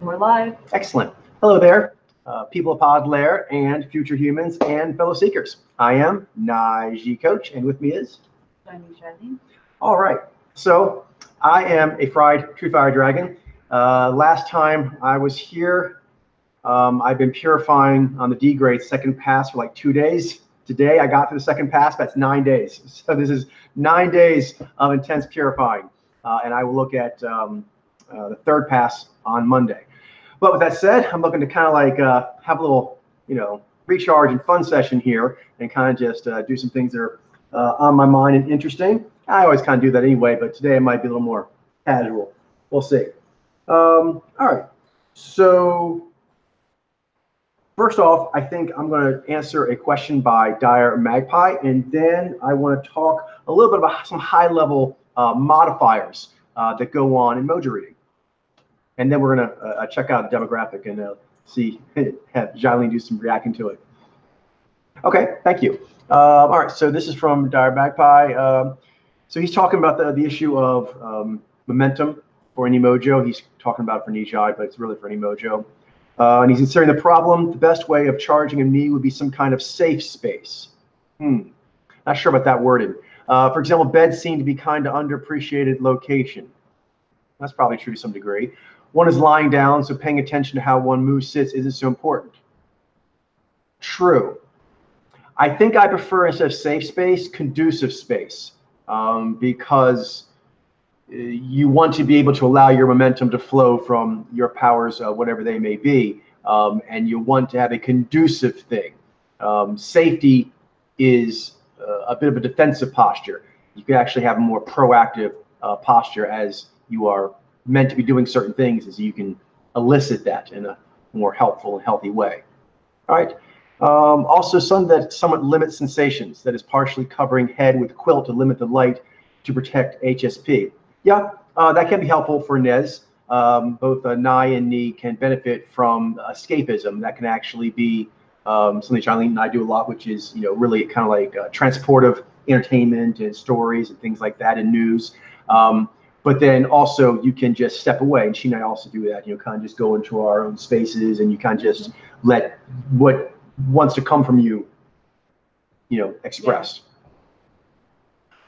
We're live. Excellent. Hello there, people of Pod Lair and future humans and fellow seekers. I am Nige Coach, and with me is Charlene. All right. So I am a true fire dragon. Last time I was here, I've been purifying on the D grade second pass for like 2 days. Today I got to the second pass. That's 9 days. So this is 9 days of intense purifying, and I will look at the third pass on Monday. But with that said, I'm looking to kind of like have a little, recharge and fun session here, and kind of just do some things that are on my mind and interesting. I always kind of do that anyway, but today it might be a little more casual. We'll see. All right. So first off, I think I'm going to answer a question by Dire Magpie, and then I want to talk a little bit about some high-level modifiers that go on in mojo reading. And then we're going to check out the demographic and see, have Jolene do some reacting to it. Okay, thank you. All right, so this is from Dire Magpie. So he's talking about the issue of momentum for any mojo. He's talking about it for Nijai, but it's really for any mojo. And he's considering the problem. The best way of charging a knee would be some kind of safe space. Not sure about that wording. For example, beds seem to be kind of underappreciated location. That's probably true to some degree. One is lying down, so paying attention to how one moves, sits isn't so important. True. I think I prefer, instead of safe space, conducive space, because you want to be able to allow your momentum to flow from your powers, whatever they may be, and you want to have a conducive thing. Safety is a bit of a defensive posture. You can actually have a more proactive posture as you are meant to be doing certain things, as you can elicit that in a more helpful and healthy way. All right. Also, some that somewhat limit sensations, that is partially covering head with quilt to limit the light to protect HSP. Yeah, that can be helpful for Nez. Both Nai and Ni can benefit from escapism. That can actually be something Charlene and I do a lot, which is really kind of like transportive entertainment and stories and things like that, and news. But then also you can just step away, and she and I also do that. Kind of just go into our own spaces, and you kind of just let what wants to come from you, express.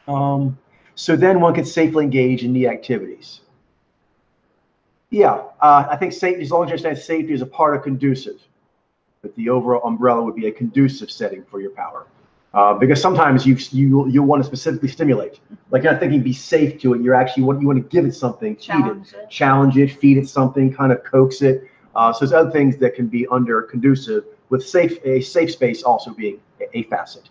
Yeah. So then one can safely engage in the activities. Yeah, I think safety, as long as you understand safety is a part of conducive, but the overall umbrella would be a conducive setting for your power. Because sometimes you'll want to specifically stimulate. Like, you're not thinking be safe to it. You want to give it something, challenge it, feed it something, kind of coax it. So there's other things that can be under conducive, with a safe space also being a facet.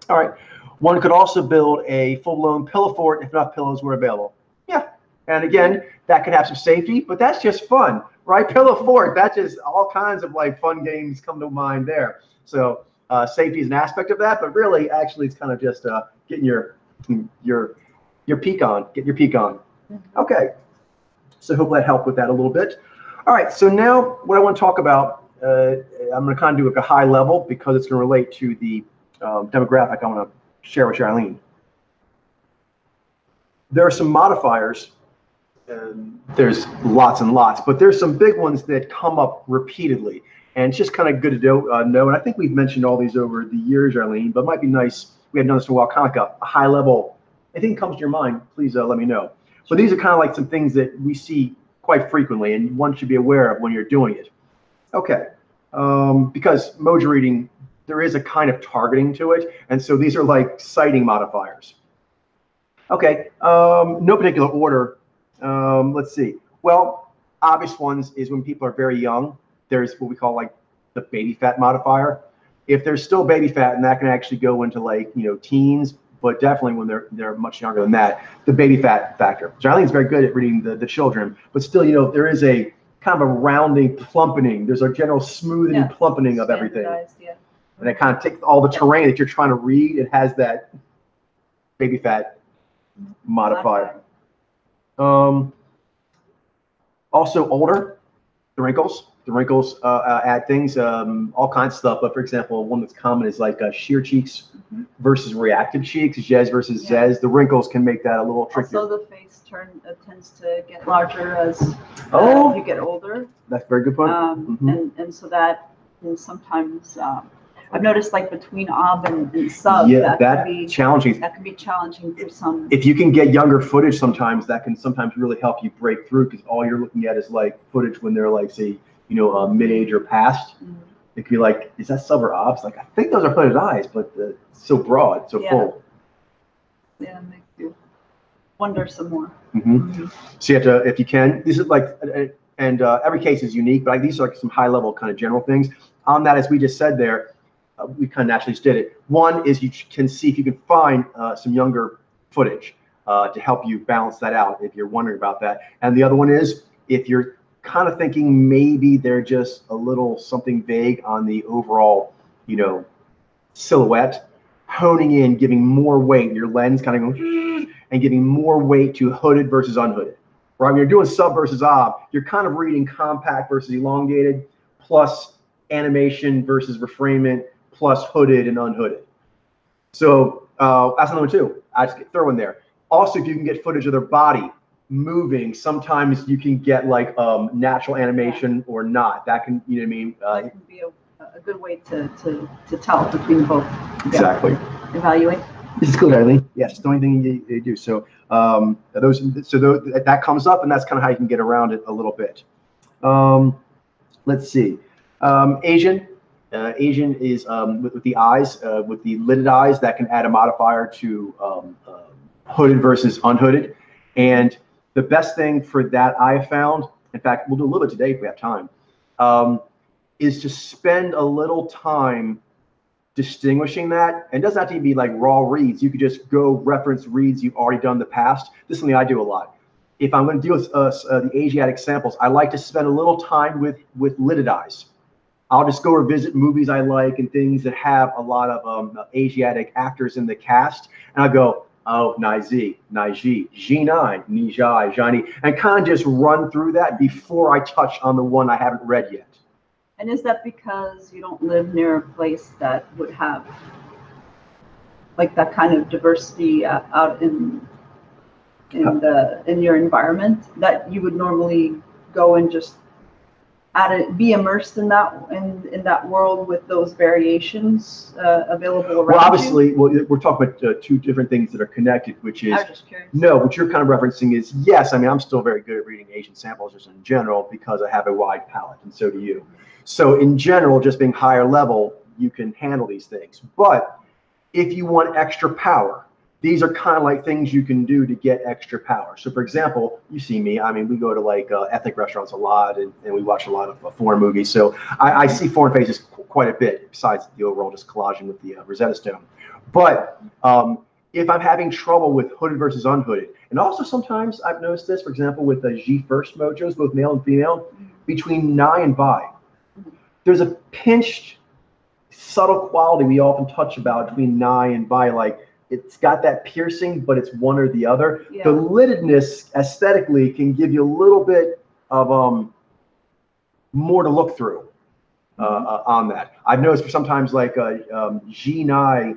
All right. One could also build a full-blown pillow fort if enough pillows were available. Yeah. And again, that could have some safety, but that's just fun, right? Pillow fort, that's just all kinds of like fun games come to mind there. So safety is an aspect of that, but really, actually, it's kind of just getting your peak on. Get your peak on. Okay. So hopefully that helped with that a little bit. All right. So now what I want to talk about, I'm going to kind of do like a high level, because it's going to relate to the demographic I want to share with Charlene. There are some modifiers. There's lots and lots, but there's some big ones that come up repeatedly. And it's just kind of good to know. And I think we've mentioned all these over the years, Arlene, but it might be nice. We haven't done this for a while, kind of like a high level. Anything comes to your mind, please let me know. But these are kind of like some things that we see quite frequently, and one should be aware of when you're doing it. Okay. Because mojo reading, there is a kind of targeting to it. And so these are like sighting modifiers. Okay. No particular order. Let's see. Well, obvious ones is when people are very young. There's what we call like the baby fat modifier. If there's still baby fat, and that can actually go into like, teens, but definitely when they're much younger than that, the baby fat factor. Charlene's very good at reading the children, but still, there is a kind of a rounding, plumpening. There's a general smoothing and plumpening of everything. Yeah. And it kind of takes all the terrain that you're trying to read. It has that baby fat modifier. Also older, the wrinkles. The wrinkles add things, all kinds of stuff. But for example, one that's common is like sheer cheeks versus reactive cheeks, Jez versus Zez. The wrinkles can make that a little trickier. Also, the face tends to get larger as Oh, you get older. That's a very good point. And so that is sometimes I've noticed, like between ob and sub, Yeah, that can be challenging. That can be challenging for some. If you can get younger footage, sometimes that can sometimes really help you break through, because all you're looking at is like footage when they're like, say, mid-age or past. It could be like, is that sub or obs? Like, I think those are hooded eyes, but it's so broad, so full. Yeah, it makes you wonder some more. So you have to, if you can, this is like, and every case is unique, but these are like some high-level kind of general things. On that, as we just said there, we kind of naturally just did it. One is you can see if you can find some younger footage to help you balance that out if you're wondering about that. And the other one is if you're kind of thinking maybe they're just a little something vague on the overall, silhouette, honing in, giving more weight, your lens kind of going and giving more weight to hooded versus unhooded. Right? When you're doing sub versus ob, you're kind of reading compact versus elongated, plus animation versus reframement, plus hooded and unhooded. So that's number two. I just throw in there. Also, if you can get footage of their body moving, sometimes you can get like natural animation or not. That can, you know what I mean? That can be a good way to tell between both. Exactly. Evaluate. This is good, Eileen. Yes, it's the only thing you do. So that comes up, and that's kind of how you can get around it a little bit. Let's see. Asian is with the eyes, with the lidded eyes, that can add a modifier to hooded versus unhooded. And the best thing for that I have found, in fact, we'll do a little bit today if we have time, is to spend a little time distinguishing that. And it doesn't have to be like raw reads. You could just go reference reads you've already done in the past. This is something I do a lot. If I'm going to deal with the Asiatic samples, I like to spend a little time with lidded eyes. I'll just go revisit movies I like and things that have a lot of Asiatic actors in the cast, and I go, oh, Naiji, Jinai, Nijai, Jani, and kind of just run through that before I touch on the one I haven't read yet. And is that because you don't live near a place that would have like that kind of diversity out in your environment, that you would normally go and just be immersed in that world with those variations available around? Well, obviously, we're talking about two different things that are connected, which is, I was just curious. No, what you're kind of referencing is, yes, I mean, I'm still very good at reading Asian samples just in general because I have a wide palette, and so do you. So in general, just being higher level, you can handle these things. But if you want extra power, these are kind of like things you can do to get extra power. So for example, you see me, I mean, we go to like ethnic restaurants a lot, and we watch a lot of foreign movies. So I see foreign faces quite a bit, besides the overall just collaging with the Rosetta Stone. But if I'm having trouble with hooded versus unhooded, and also sometimes I've noticed this, for example, with the G first mojos, both male and female, between Nai and Bai, there's a pinched, subtle quality we often touch about between Nai and Bai, like, it's got that piercing, but it's one or the other. Yeah. The liddedness aesthetically can give you a little bit of more to look through on that. I've noticed for sometimes like G9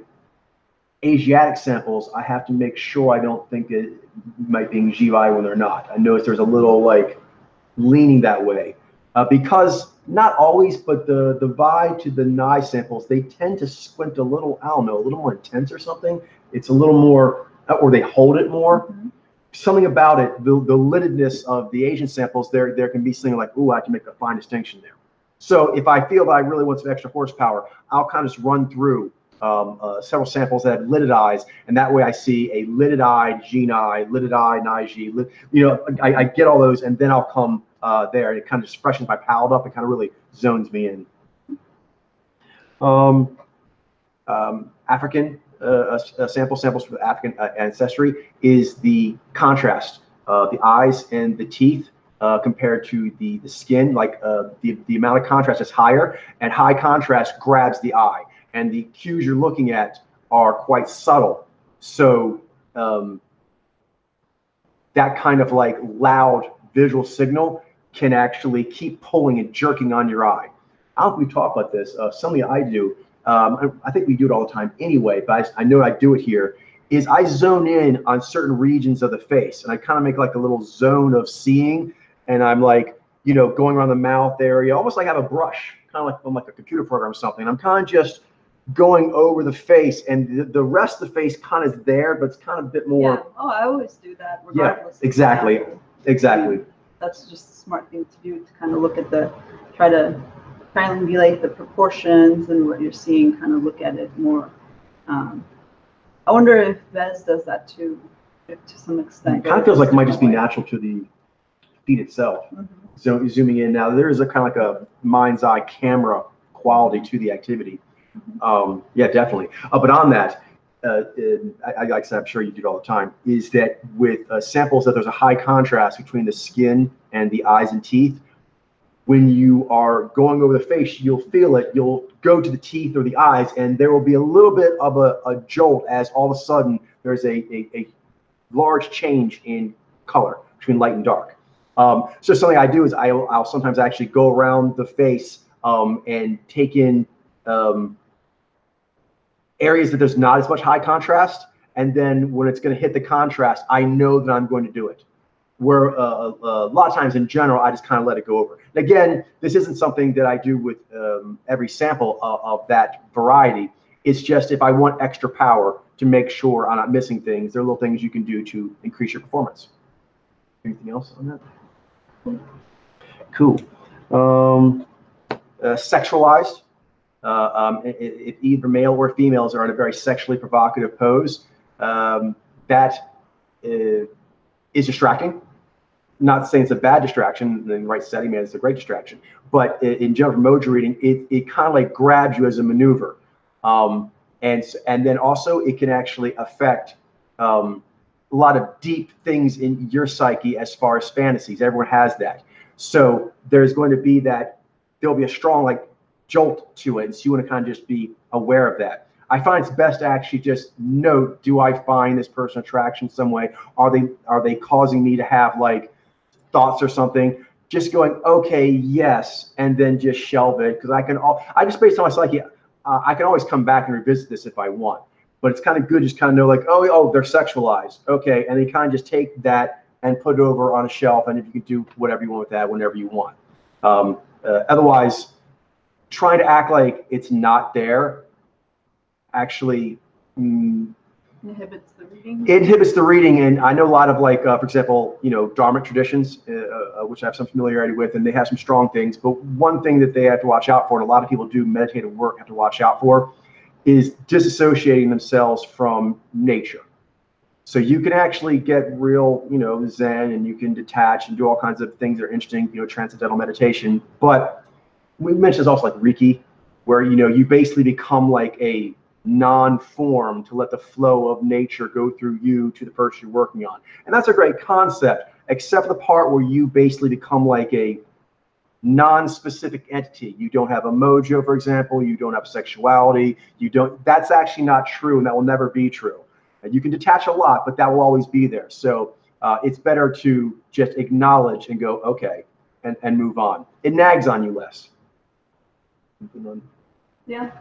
Asiatic samples, I have to make sure I don't think it might be GI when they're not. I notice there's a little like leaning that way because not always, but the vibe to the Nye samples, they tend to squint a little, I don't know, a little more intense or something. It's a little more, or they hold it more. Mm-hmm. Something about it, the liddedness of the Asian samples, there can be something like, ooh, I have to make a fine distinction there. So if I feel that I really want some extra horsepower, I'll kind of just run through several samples that have lidded eyes, and that way I see a lidded eye, G-Nye, lidded eye, Nye-G, I get all those, and then I'll come there, and it kind of just freshens my palette up. It kind of really zones me in. African samples for the African ancestry is the contrast, the eyes and the teeth compared to the skin. Like the amount of contrast is higher, and high contrast grabs the eye, and the cues you're looking at are quite subtle. So that kind of like loud visual signal can actually keep pulling and jerking on your eye. I don't know if we talk about this. Something I do, I think we do it all the time anyway, but I know I do it here, is I zone in on certain regions of the face, and I kind of make like a little zone of seeing, and I'm like, you know, going around the mouth area, almost like I have a brush, kind of like on like a computer program or something. I'm kind of just going over the face, and the rest of the face kind of is there, but it's kind of a bit more. Yeah. Oh, I always do that Yeah, regardless. exactly. Exactly. That's just a smart thing to do, to kind of look at try to triangulate the proportions and what you're seeing, kind of look at it more. I wonder if Vez does that too, to some extent. It kind of feels like it might just be natural to the feed itself. So zooming in now, there is a kind of like a mind's eye camera quality to the activity. Yeah, definitely. But on that, like I said, I'm sure you do it all the time, is that with samples that there's a high contrast between the skin and the eyes and teeth. When you are going over the face, you'll feel it. You'll go to the teeth or the eyes, and there will be a little bit of a jolt as all of a sudden there's a large change in color between light and dark. So something I do is I'll sometimes actually go around the face and take in areas that there's not as much high contrast, and then when it's going to hit the contrast, I know that I'm going to do it. Where a lot of times in general, I just kind of let it go over. And again, this isn't something that I do with every sample of that variety. It's just if I want extra power to make sure I'm not missing things, there are little things you can do to increase your performance. Anything else on that? Cool. Sexualized. If either male or females are in a very sexually provocative pose, that is distracting. Not saying it's a bad distraction. In the right setting, man, it's a great distraction. But in general, for mojo reading, it kind of like grabs you as a maneuver, and then also it can actually affect a lot of deep things in your psyche as far as fantasies. Everyone has that. So there's going to be that. There'll be a strong like jolt to it, and so you want to kind of just be aware of that. I find it's best to actually just note: do I find this person attraction some way? Are they causing me to have like thoughts or something? Just going, okay, yes, and then just shelve it, because I just based on my psyche, I can always come back and revisit this if I want. But it's kind of good just kind of know like, oh, they're sexualized, okay, and then kind of just take that and put it over on a shelf, and if you can do whatever you want with that whenever you want. Otherwise, trying to act like it's not there actually inhibits the reading. It inhibits the reading, and I know a lot of like, for example, you know, Dharmic traditions, which I have some familiarity with, and they have some strong things. But one thing that they have to watch out for, and a lot of people do meditative work have to watch out for, is disassociating themselves from nature. So you can actually get real, you know, Zen, and you can detach and do all kinds of things that are interesting, you know, transcendental meditation. But we mentioned also like Reiki, where, you know, you basically become like a non-form to let the flow of nature go through you to the person you're working on. And that's a great concept, except for the part where you basically become like a non-specific entity. You don't have a mojo, for example, you don't have sexuality, that's actually not true, and that will never be true. And you can detach a lot, but that will always be there. So it's better to just acknowledge and go, okay, and move on. It nags on you less. Yeah,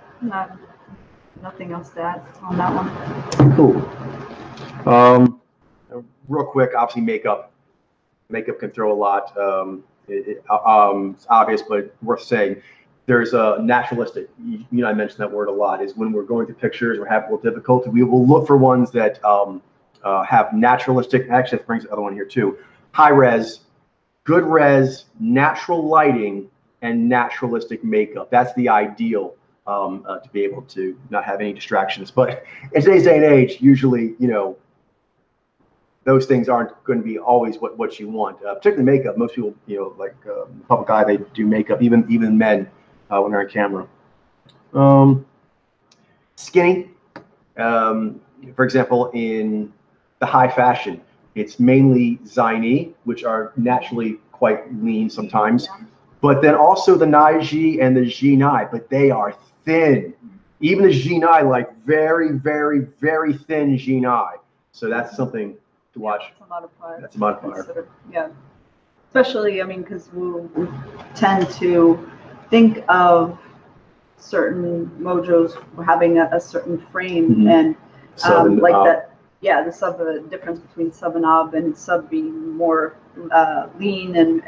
nothing else to add on that one. Cool. Real quick, obviously makeup. Makeup can throw a lot. It's obvious, but worth saying. There's a naturalistic. You know, I mentioned that word a lot. Is when we're going through pictures, we're having a little difficulty. We will look for ones that have naturalistic. Actually, that brings the other one here too. High res, good res, natural lighting, and naturalistic makeup. That's the ideal. To be able to not have any distractions. But in today's day and age, usually, you know, those things aren't going to be always what you want. Particularly makeup. Most people, you know, like public eye, they do makeup. Even men when they're on camera. Skinny. For example, in the high fashion, it's mainly Zaini, which are naturally quite lean sometimes. Yeah. But then also the Naiji and the Jinai, but they are thin. Even the Jinai, like very, very, very thin Jinai. So that's something to watch. That's a modifier. That's a modifier. Yeah. Especially, I mean, because we tend to think of certain mojos having a certain frame, and so like that yeah, the sub difference between sub and ob, and sub being more lean and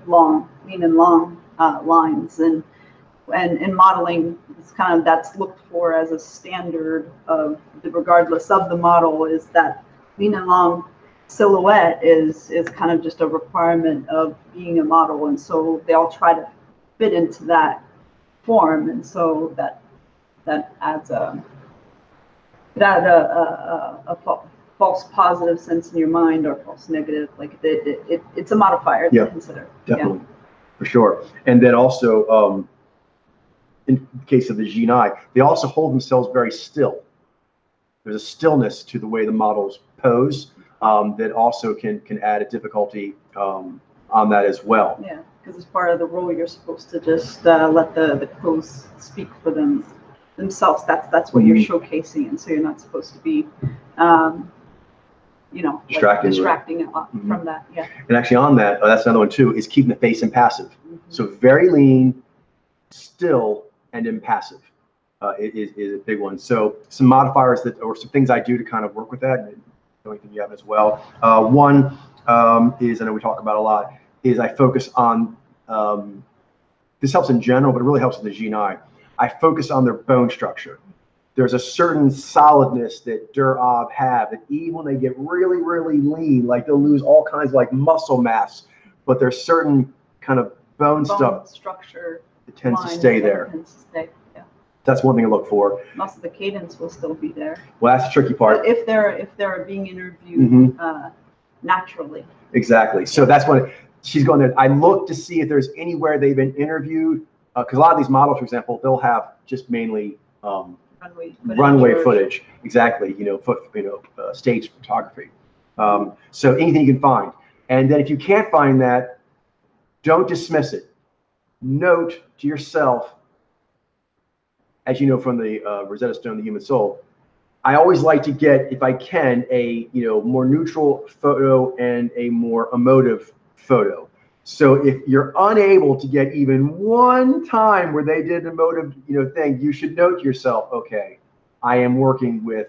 lean and long lines, and in modeling, it's kind of that's looked for as a standard of regardless of the model, is that lean and long silhouette is kind of just a requirement of being a model, and so they all try to fit into that form, and so that adds a false positive sense in your mind, or false negative, like it's a modifier to consider. Definitely, for sure. And then also, in the case of the Genii, they also hold themselves very still. There's a stillness to the way the models pose that also can add a difficulty on that as well. Yeah, because as part of the role, you're supposed to just let the pose speak for themselves. That's what you're showcasing, and so you're not supposed to be, distracting a lot from that. Yeah. And actually, on that, that's another one too, is keeping the face impassive. So very lean, still, and impassive is a big one. So some modifiers or some things I do to kind of work with that, and the only thing you have as well. One is, I know we talk about a lot, is I focus on, this helps in general, but it really helps with the Genii. I focus on their bone structure. There's a certain solidness that Der Ob have, that even when they get really, really lean, like they'll lose all kinds of like muscle mass, but there's certain kind of bone structure that tends to stay there. Yeah. That's one thing to look for. Most of the cadence will still be there. Well, that's the tricky part. But if they're being interviewed naturally. Exactly. So that's when she's going there. I look to see if there's anywhere they've been interviewed, because a lot of these models, for example, they'll have just mainly runway footage. Exactly. Stage photography. So anything you can find. And then if you can't find that, don't dismiss it. Note to yourself, as you know from the Rosetta Stone, The Human Soul, I always like to get, if I can, a more neutral photo and a more emotive photo. So if you're unable to get even one time where they did an emotive thing, you should note to yourself, okay, I am working with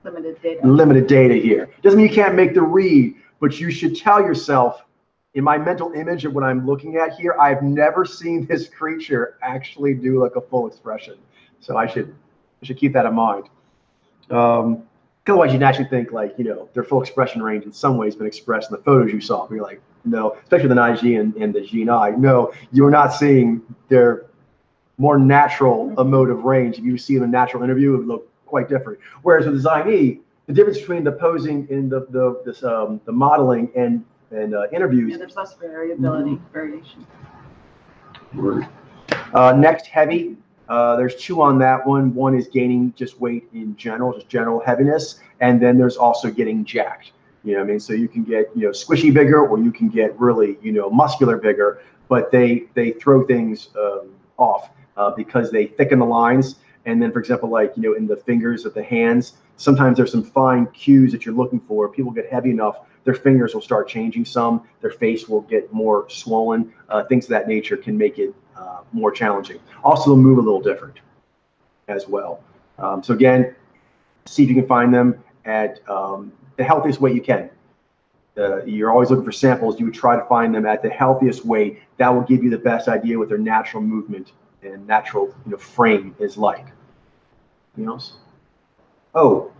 limited data here. Doesn't mean you can't make the read, but you should tell yourself, in my mental image of what I'm looking at here, I've never seen this creature actually do like a full expression. So I should keep that in mind. Otherwise, you naturally think like, their full expression range in some ways been expressed in the photos you saw. But you're like, no, especially the Niji and the Genii. No, you're not seeing their more natural emotive range. If you see in a natural interview, it would look quite different. Whereas with the Zine, the difference between the posing in the modeling and interviews. Yeah, there's less variation. Word. Next, heavy. There's two on that one. One is gaining just weight in general, just general heaviness, and then there's also getting jacked. So you can get squishy bigger, or you can get really muscular bigger, but they throw things off because they thicken the lines. And then, for example, like in the fingers of the hands, sometimes there's some fine cues that you're looking for. People get heavy enough, their fingers will start changing some, their face will get more swollen. Things of that nature can make it more challenging. Also, they'll move a little different as well. So again, see if you can find them at the healthiest weight you can. You're always looking for samples. You would try to find them at the healthiest weight. That will give you the best idea what their natural movement and natural frame is like. Anything else? Oh,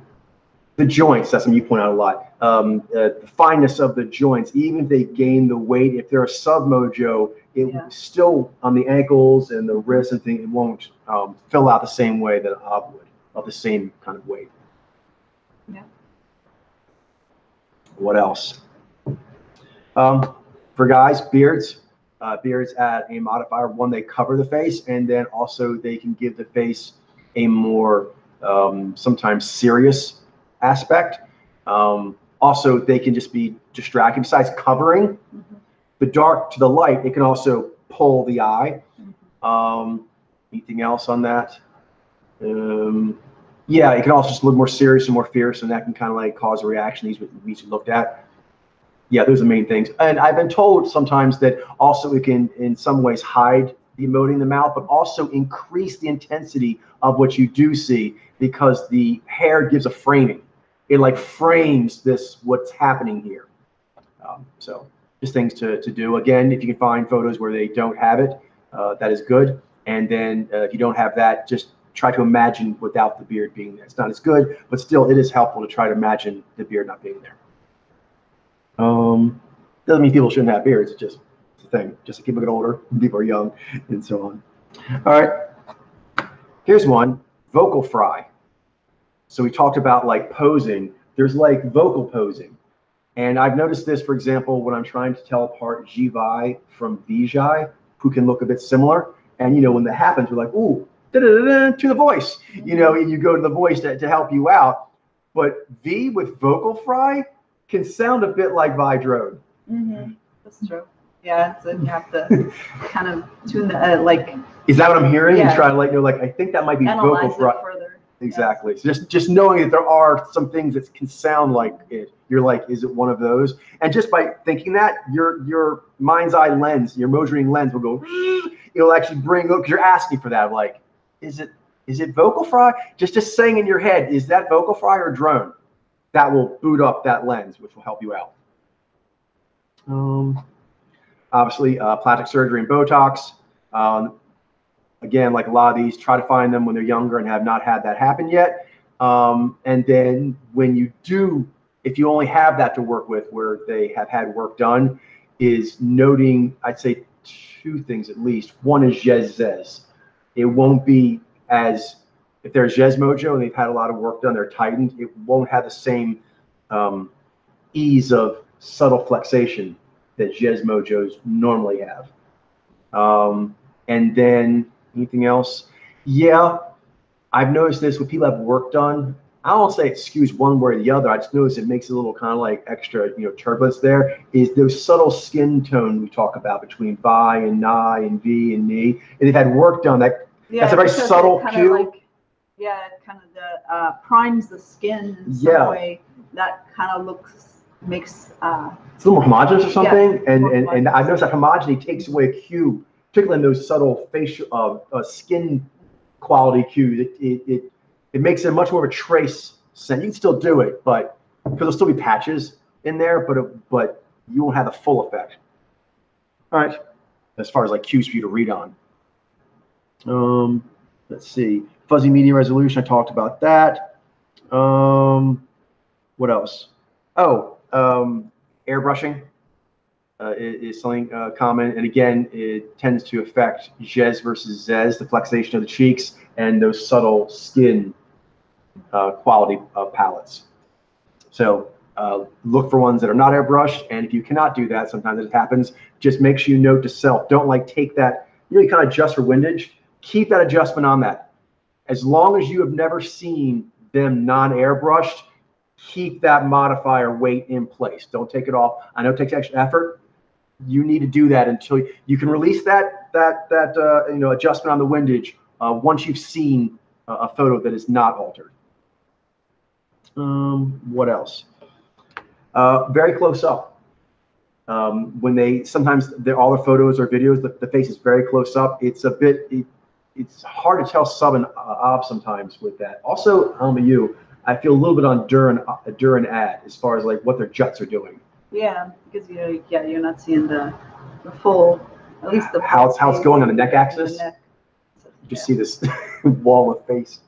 the joints. That's something you point out a lot. The fineness of the joints, even if they gain the weight, if they're a sub-mojo, it still on the ankles and the wrists and things, it won't fill out the same way that an ob would, of the same kind of weight. Yeah. What else? For guys, beards. Beards add a modifier. One, they cover the face, and then also they can give the face a more sometimes serious aspect. Also, they can just be distracting. Besides covering the dark to the light, it can also pull the eye. Anything else on that? Yeah, it can also just look more serious and more fierce, and that can kind of like cause a reaction. These we looked at. Yeah, those are the main things. And I've been told sometimes that also it can, in some ways, hide the emoting in the mouth, but also increase the intensity of what you do see, because the hair gives a framing. it like frames this what's happening here. So just things to do. Again, if you can find photos where they don't have it, that is good. And then if you don't have that, just try to imagine without the beard being there. It's not as good, but still it is helpful to try to imagine the beard not being there. Doesn't mean people shouldn't have beards. It's just a thing. Just people get older, people are young, and so on. All right. Here's one, vocal fry. So we talked about like posing. There's like vocal posing. And I've noticed this, for example, when I'm trying to tell apart Jivai from Vijay, who can look a bit similar. And, you know, when that happens, we're like, ooh, da-da-da-da, to the voice. You know, and you go to the voice to help you out. But V with vocal fry can sound a bit like Vidrode. That's true. Yeah, so you have to kind of tune the, like. Is that what I'm hearing? Yeah. You try to like, you're like, I think that might be vocal fry. Further. Exactly. Yes. So just knowing that there are some things that can sound like it, you're like, is it one of those? And just by thinking that, your mind's eye lens, your Mosering lens will go, it'll actually bring up, because you're asking for that, like, is it vocal fry? Just saying in your head, is that vocal fry or drone? That will boot up that lens, which will help you out. Obviously, plastic surgery and Botox. Again, like a lot of these, try to find them when they're younger and have not had that happen yet. And then when you do, if you only have that to work with where they have had work done, is noting, I'd say two things at least. One is Jez. It won't be as, if there's Jez Mojo and they've had a lot of work done, they're tightened, it won't have the same ease of subtle flexation that Jez Mojos normally have. And then anything else? Yeah, I've noticed this when people have work done. I don't say it skews one way or the other. I just notice it makes it a little kind of like extra, you know, turbulence there. Is those subtle skin tone we talk about between Vi and Ni and V and Ni, and they've had work done. That's a very subtle cue. Like, yeah, it kind of primes the skin in some way. That kind of makes it's a little more homogeneous or something. Yeah, and I've noticed that homogeneity takes away a cue, particularly in those subtle facial skin quality cues. It makes it much more of a trace scent. You can still do it, but because there'll still be patches in there, but you won't have the full effect. All right, as far as like cues for you to read on. Let's see, fuzzy medium resolution. I talked about that. What else? Oh, airbrushing is something common, and again, it tends to affect Jez versus Zez, the flexation of the cheeks, and those subtle skin quality palettes. So look for ones that are not airbrushed, and if you cannot do that, sometimes it happens, just make sure you note to self, don't like take that, you kind of adjust for windage, keep that adjustment on that. As long as you have never seen them non-airbrushed, keep that modifier weight in place. Don't take it off. I know it takes extra effort. You need to do that until you can release that adjustment on the windage once you've seen a photo that is not altered. What else? Very close up. When sometimes all the photos or videos, the face is very close up. It's a bit, it's hard to tell sub and ob sometimes with that. Also, I feel a little bit on dur and ad as far as like what their juts are doing. Yeah, because you're not seeing the full, at least the how it's going on the neck axis. You just see this wall of face.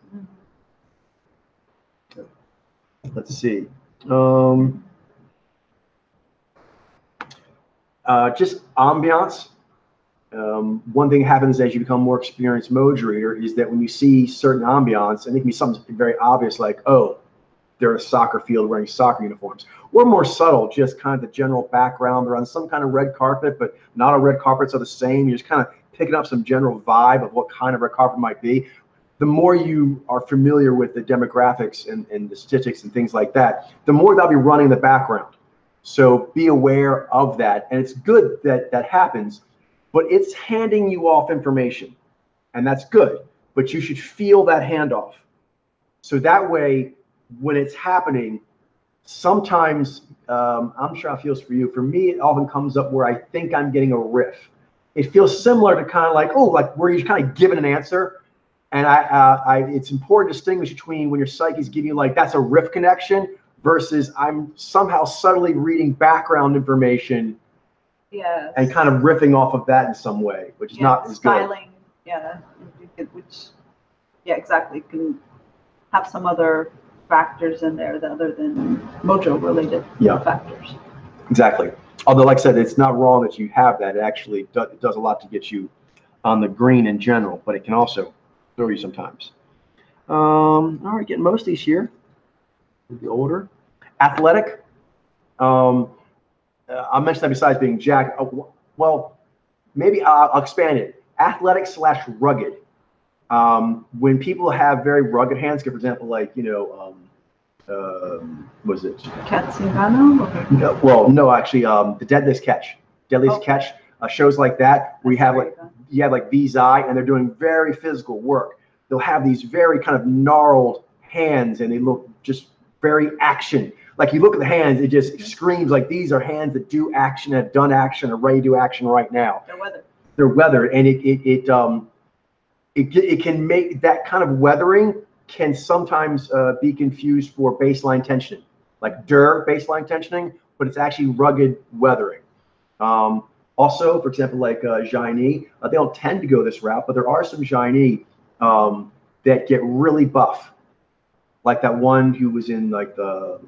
Let's see. Just ambiance. One thing happens as you become more experienced Mojo reader is that when you see certain ambiance, and it can be something very obvious like, oh, they're at a soccer field wearing soccer uniforms, or more subtle, just kind of the general background. They're on some kind of red carpet, but not all red carpets are the same. You're just kind of picking up some general vibe of what kind of red carpet might be. The more you are familiar with the demographics and the statistics and things like that, the more they'll be running in the background. So be aware of that. And it's good that that happens, but it's handing you off information. And that's good, but you should feel that handoff. So that way, when it's happening, sometimes, I'm sure how it feels for you. For me, it often comes up where I think I'm getting a riff. It feels similar to kind of like, oh, like where you're kind of given an answer. And it's important to distinguish between when your psyche is giving you like, that's a riff connection versus I'm somehow subtly reading background information Yes. and kind of riffing off of that in some way, which is not as good. Styling, yeah, which, yeah, exactly, can have some other factors in there that other than mojo related factors. Exactly. Although, like I said, it's not wrong that you have that. It actually does a lot to get you on the green in general, but it can also throw you sometimes. All right, getting most of these here. The older. Athletic. I'll mention that besides being jacked. Well, maybe I'll expand it. Athletic / rugged. When people have very rugged hands, for example, like, was it? Katsingano? No, well, no, actually, the Deadliest Catch. Deadliest Catch, shows like that, where you have like Vizai, and they're doing very physical work. They'll have these very kind of gnarled hands, and they look just very action. Like, you look at the hands, it just screams like these are hands that do action, have done action, are ready to do action right now. They're weathered. They're weathered, and it can make that kind of weathering can sometimes be confused for baseline tensioning, like baseline tensioning, but it's actually rugged weathering. Also, for example, like Jaini, they don't tend to go this route, but there are some Jaini that get really buff, like that one who was in like the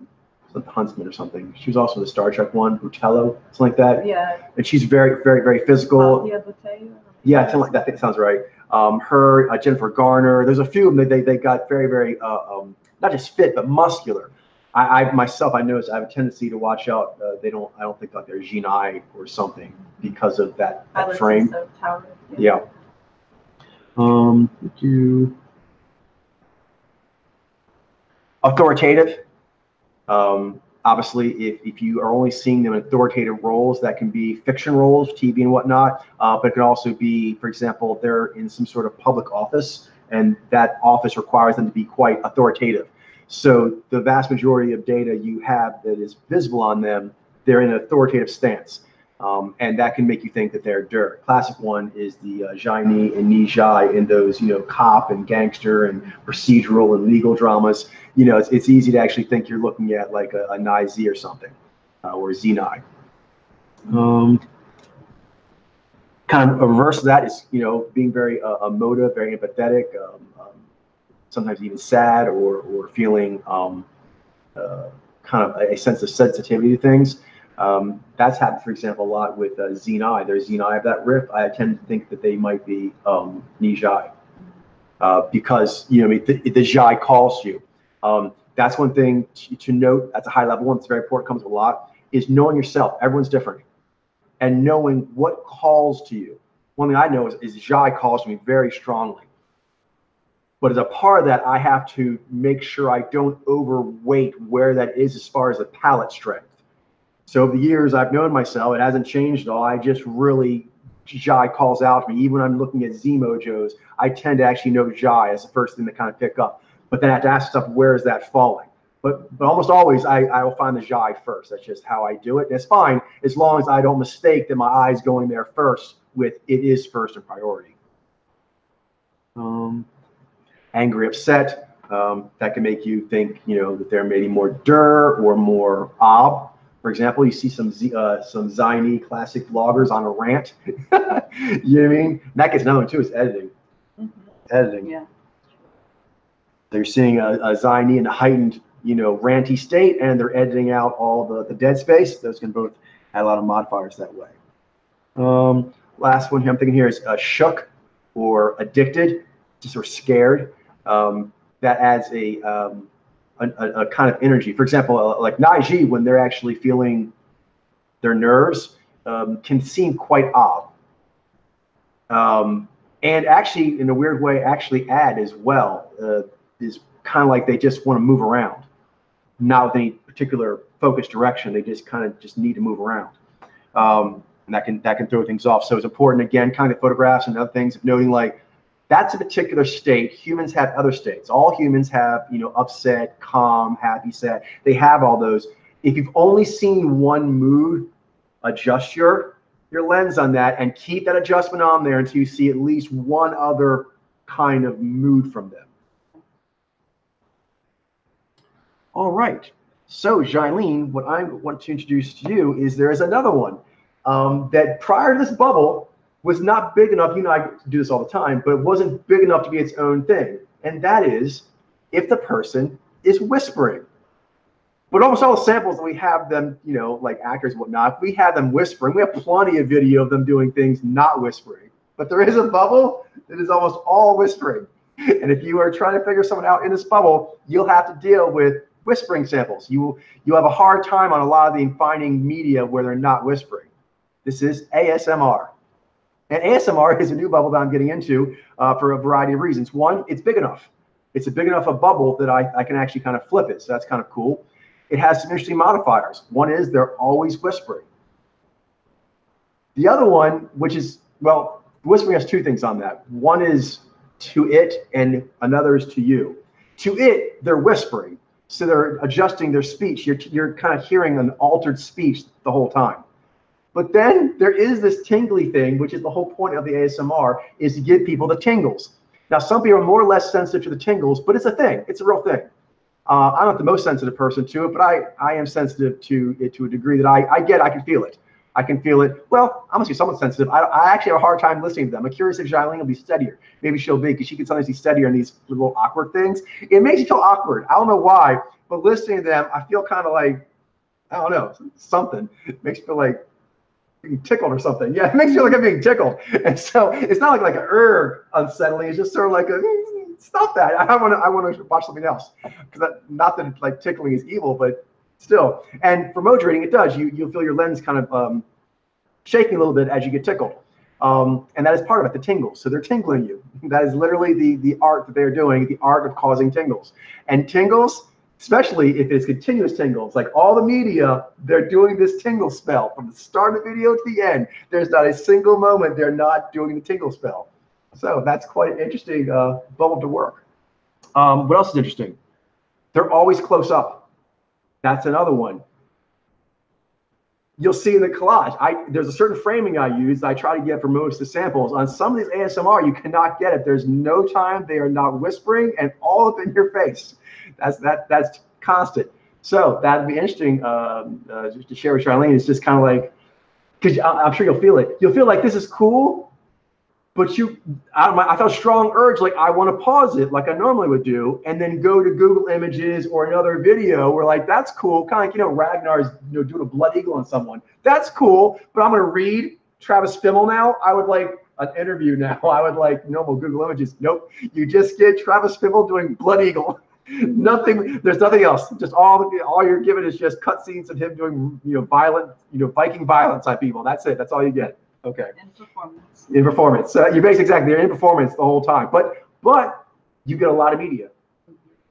Huntsman or something. She was also in the Star Trek one, Butello, something like that. Yeah. And she's very, very, very physical. Yeah, something like that. I think it sounds right. Her, Jennifer Garner. There's a few of them that they got very, very not just fit but muscular. I myself, I noticed I have a tendency to watch out. I don't think like they're Jinai or something because of that frame. Yeah. Authoritative. Obviously, if you are only seeing them in authoritative roles, that can be fiction roles, TV and whatnot, but it can also be, for example, they're in some sort of public office, and that office requires them to be quite authoritative. So the vast majority of data you have that is visible on them, they're in an authoritative stance. And that can make you think that they're dirt. Classic one is the Jaini and Nijai in those, cop and gangster and procedural and legal dramas. It's easy to actually think you're looking at like a Nai Z or something, or Zenai. Kind of a reverse of that is, being very emotive, very empathetic, sometimes even sad or feeling kind of a sense of sensitivity to things. That's happened, for example, a lot with Zenai. There's Zenai of that riff. I tend to think that they might be Nijai, because the Jai calls you. That's one thing to note. That's a high level one. It's very important. Comes with a lot. Is knowing yourself. Everyone's different, and knowing what calls to you. One thing I know is Jai calls to me very strongly. But as a part of that, I have to make sure I don't overweight where that is as far as the palate strength. So over the years, I've known myself. It hasn't changed at all. I just really, Jai calls out to me. Even when I'm looking at Z mojos, I tend to actually know Jai as the first thing to kind of pick up. But then I have to ask myself, where is that falling? But almost always, I will find the Jai first. That's just how I do it. And it's fine as long as I don't mistake that my eye's going there first with it is first in priority. Angry, upset. That can make you think, that they're maybe more dur or more ob. For example, you see some Zaini classic vloggers on a rant. You know what I mean? And that gets another one too, is editing. Editing. Yeah. They're seeing a Zaini in a heightened, ranty state, and they're editing out all the dead space. Those can both add a lot of modifiers that way. Last one here I'm thinking here is shook or addicted, just sort of scared. That adds a kind of energy. For example, like Naiji, when they're actually feeling their nerves, can seem quite odd. And actually, in a weird way, actually add as well. Is kind of like they just want to move around, not with any particular focused direction. They just kind of need to move around. And that can throw things off. So it's important, again, kind of photographs and other things of noting like, that's a particular state. Humans have other states. All humans have, upset, calm, happy, sad. They have all those. If you've only seen one mood, adjust your lens on that and keep that adjustment on there until you see at least one other kind of mood from them. All right. So, Jailene, what I want to introduce to you is there is another one that prior to this bubble was not big enough. You know, I do this all the time, but it wasn't big enough to be its own thing. And that is if the person is whispering. But almost all the samples that we have them, you know, like actors and whatnot, we have them whispering. We have plenty of video of them doing things not whispering. But there is a bubble that is almost all whispering. And if you are trying to figure someone out in this bubble, you'll have to deal with whispering samples. You have a hard time on a lot of the finding media where they're not whispering. This is ASMR. And ASMR is a new bubble that I'm getting into for a variety of reasons. One, it's big enough. It's a big enough a bubble that I can actually kind of flip it. So that's kind of cool. It has some interesting modifiers. One is they're always whispering. The other one, which is, well, whispering has two things on that. One is to it and another is to you. To it, they're whispering. So they're adjusting their speech. You're kind of hearing an altered speech the whole time. But then there is this tingly thing, which is the whole point of the ASMR, is to give people the tingles. Now, some people are more or less sensitive to the tingles, but it's a thing. It's a real thing. I'm not the most sensitive person to it, but I am sensitive to it to a degree that I can feel it. I can feel it. Well, I'm going to say somewhat sensitive. I actually have a hard time listening to them. I'm curious if Jailene will be steadier. Maybe she'll be, because she can sometimes be steadier in these little awkward things. It makes you feel awkward. I don't know why, but listening to them, I feel kind of like, I don't know, something. It makes me feel like being tickled or something. Yeah, it makes you feel like I'm being tickled. And so it's not like a unsettling. It's just sort of like a, stop that. I want to watch something else. Because not that like tickling is evil, but still. And for moderating, it does. You'll feel your lens kind of shaking a little bit as you get tickled. And that is part of it, the tingles. So they're tingling you. That is literally the art that they're doing, the art of causing tingles. And tingles, especially if it's continuous tingles, like all the media, they're doing this tingle spell from the start of the video to the end. There's not a single moment they're not doing the tingle spell. So that's quite an interesting bubble to work. What else is interesting? They're always close up. That's another one. You'll see in the collage, there's a certain framing I use. I try to get for most of the samples. On some of these ASMR, you cannot get it. There's no time they are not whispering and all up in your face. That's constant. So that'd be interesting just to share with Jailene. It's just kind of like, because I'm sure you'll feel it. You'll feel like this is cool, but I felt a strong urge, like I want to pause it like I normally would do, and then go to Google Images or another video where like, that's cool. Kind of like, Ragnar's doing a blood eagle on someone. That's cool, but I'm going to read Travis Fimmel now. I would like an interview now. I would like normal Google Images. Nope. You just get Travis Fimmel doing blood eagle. Nothing. There's nothing else. Just all you're given is just cutscenes of him doing violent, Viking violence on people. That's it. That's all you get. Okay. In performance. In performance. So you're basically exactly, they're in performance the whole time. But you get a lot of media.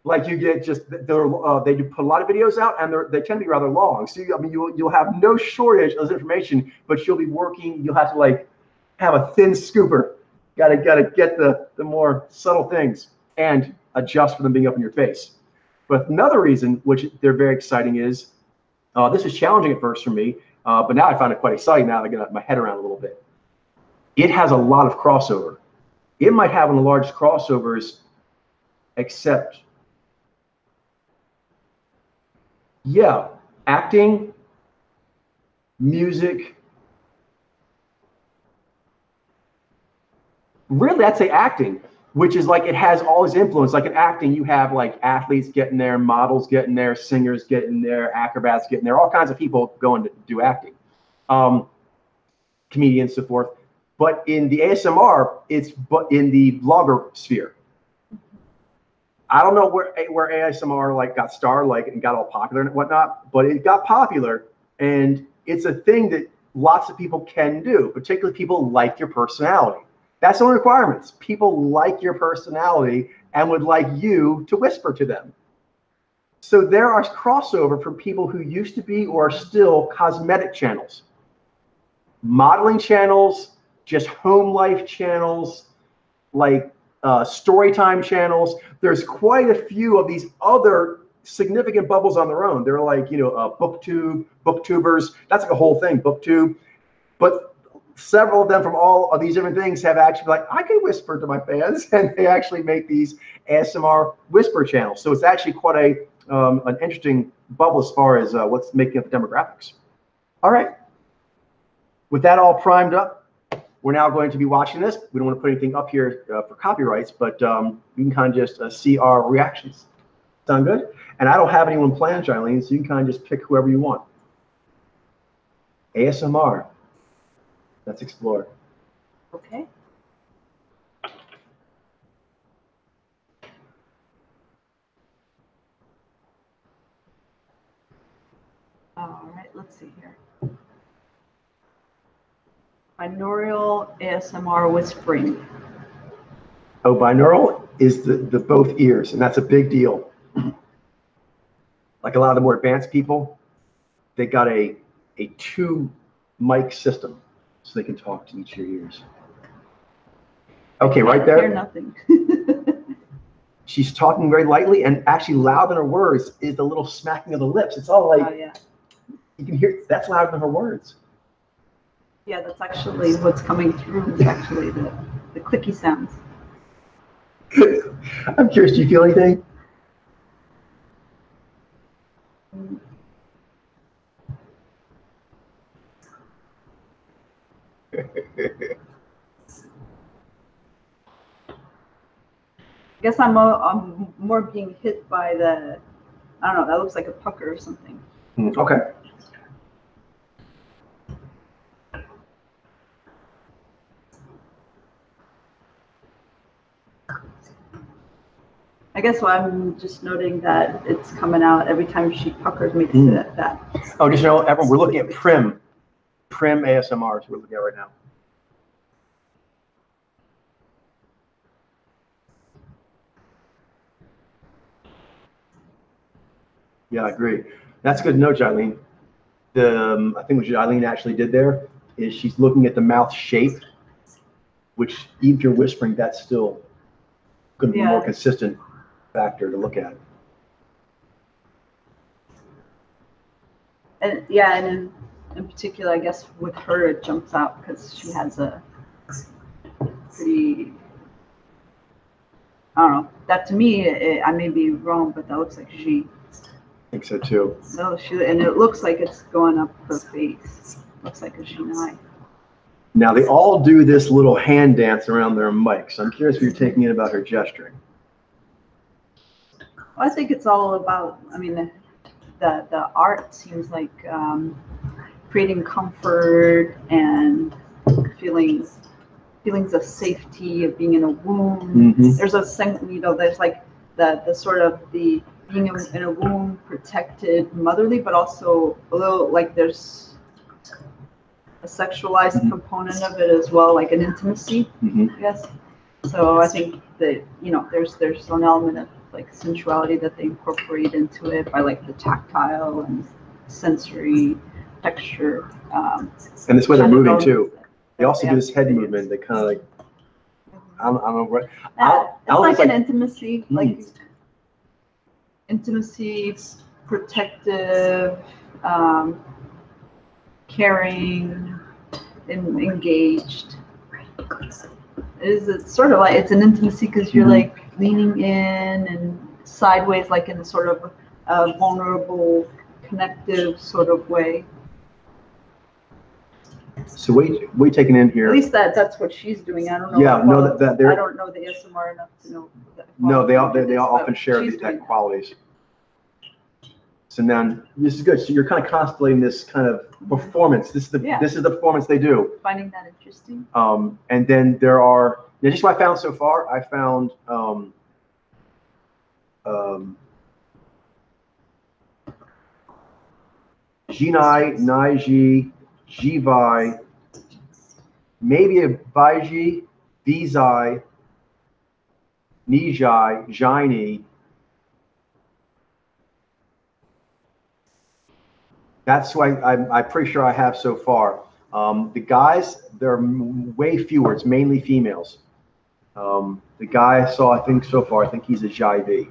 Like you get just they do put a lot of videos out, and they tend to be rather long. So you'll have no shortage of information, but you'll be working. You'll have to like have a thin scooper. Gotta get the more subtle things and adjust for them being up in your face. But another reason, which they're very exciting, is this was challenging at first for me, but now I find it quite exciting now that I get my head around a little bit. It has a lot of crossover. It might have one of the largest crossovers, except, yeah, acting, music. Really, I'd say acting, which is like it has all this influence. Like in acting, you have like athletes getting there, models getting there, singers getting there, acrobats getting there, all kinds of people going to do acting, comedians, so forth. But in the ASMR, it's in the vlogger sphere. I don't know where ASMR like got started, like and got all popular and whatnot, but it got popular, and it's a thing that lots of people can do, particularly people like your personality. That's the only requirements. People like your personality and would like you to whisper to them. So there are crossover from people who used to be or are still cosmetic channels, modeling channels, just home life channels, like story time channels. There's quite a few of these other significant bubbles on their own. They're like, booktubers. That's like a whole thing, booktube. But several of them from all of these different things have actually like, I can whisper to my fans, and they actually make these ASMR whisper channels. So it's actually quite an interesting bubble as far as what's making up the demographics. All right. With that all primed up, we're now going to be watching this. We don't want to put anything up here for copyrights, but you can kind of just see our reactions. Sound good? And I don't have anyone planned, Jilene, so you can kind of just pick whoever you want. ASMR. Let's explore. Okay. All right, let's see here. Binaural ASMR whispering. Oh, binaural is the both ears, and that's a big deal. Like a lot of the more advanced people, they got a 2 mic system, so they can talk to each of your ears. Okay, right there. I hear nothing. She's talking very lightly, and actually loud in her words is the little smacking of the lips. It's all like, Oh, yeah. You can hear, that's louder than her words. Yeah, that's actually what's coming through, is actually the clicky sounds. I'm curious, do you feel anything? I guess I'm more being hit by the, I don't know, that looks like a pucker or something. Okay. I guess I'm just noting that it's coming out every time she puckers, makes it that. Oh, just everyone, we're looking at Prim ASMR, so we're looking at right now. Yeah, I agree. That's good to know, Jilene. I think what Jilene actually did there is she's looking at the mouth shape, which even if you're whispering, that's still going to be a more consistent factor to look at. And yeah, and in particular, I guess with her, it jumps out because she has a pretty, I don't know, that to me, I may be wrong, but that looks like she. I think so too. No, and it looks like it's going up her face. Looks like a Shinai. Now they all do this little hand dance around their mics. So I'm curious if you're taking it about her gesturing. Well, I think it's all about, I mean, the art seems like creating comfort and feelings of safety, of being in a womb. Mm-hmm. There's there's like the sort of the being in a womb, protected, motherly, but also a little like there's a sexualized component of it as well, like an intimacy, I guess. So I think that, there's an element of like sensuality that they incorporate into it by like the tactile and sensory texture. And this way they're moving too. They also do this head movement. They kind of like, I don't know what. It's like an intimacy, like intimacy, protective, caring, engaged. It's sort of like, it's an intimacy because you're like leaning in and sideways, like in a sort of a vulnerable, connective sort of way. So what are you taking in here? At least that's what she's doing. I don't know. Yeah, no, I don't know the ASMR enough to know. No, they all often share these type qualities. So now this is good. So you're kind of constellating this kind of performance. This is the performance they do. Finding that interesting. And then there are, just what I found so far. I found Jinai, Naiji, Jivai, maybe a Baiji, Vizai, Nijai, Jaini. That's who I'm pretty sure I have so far. The guys, there are way fewer. It's mainly females. The guy I saw, I think so far, I think he's a Jaivi.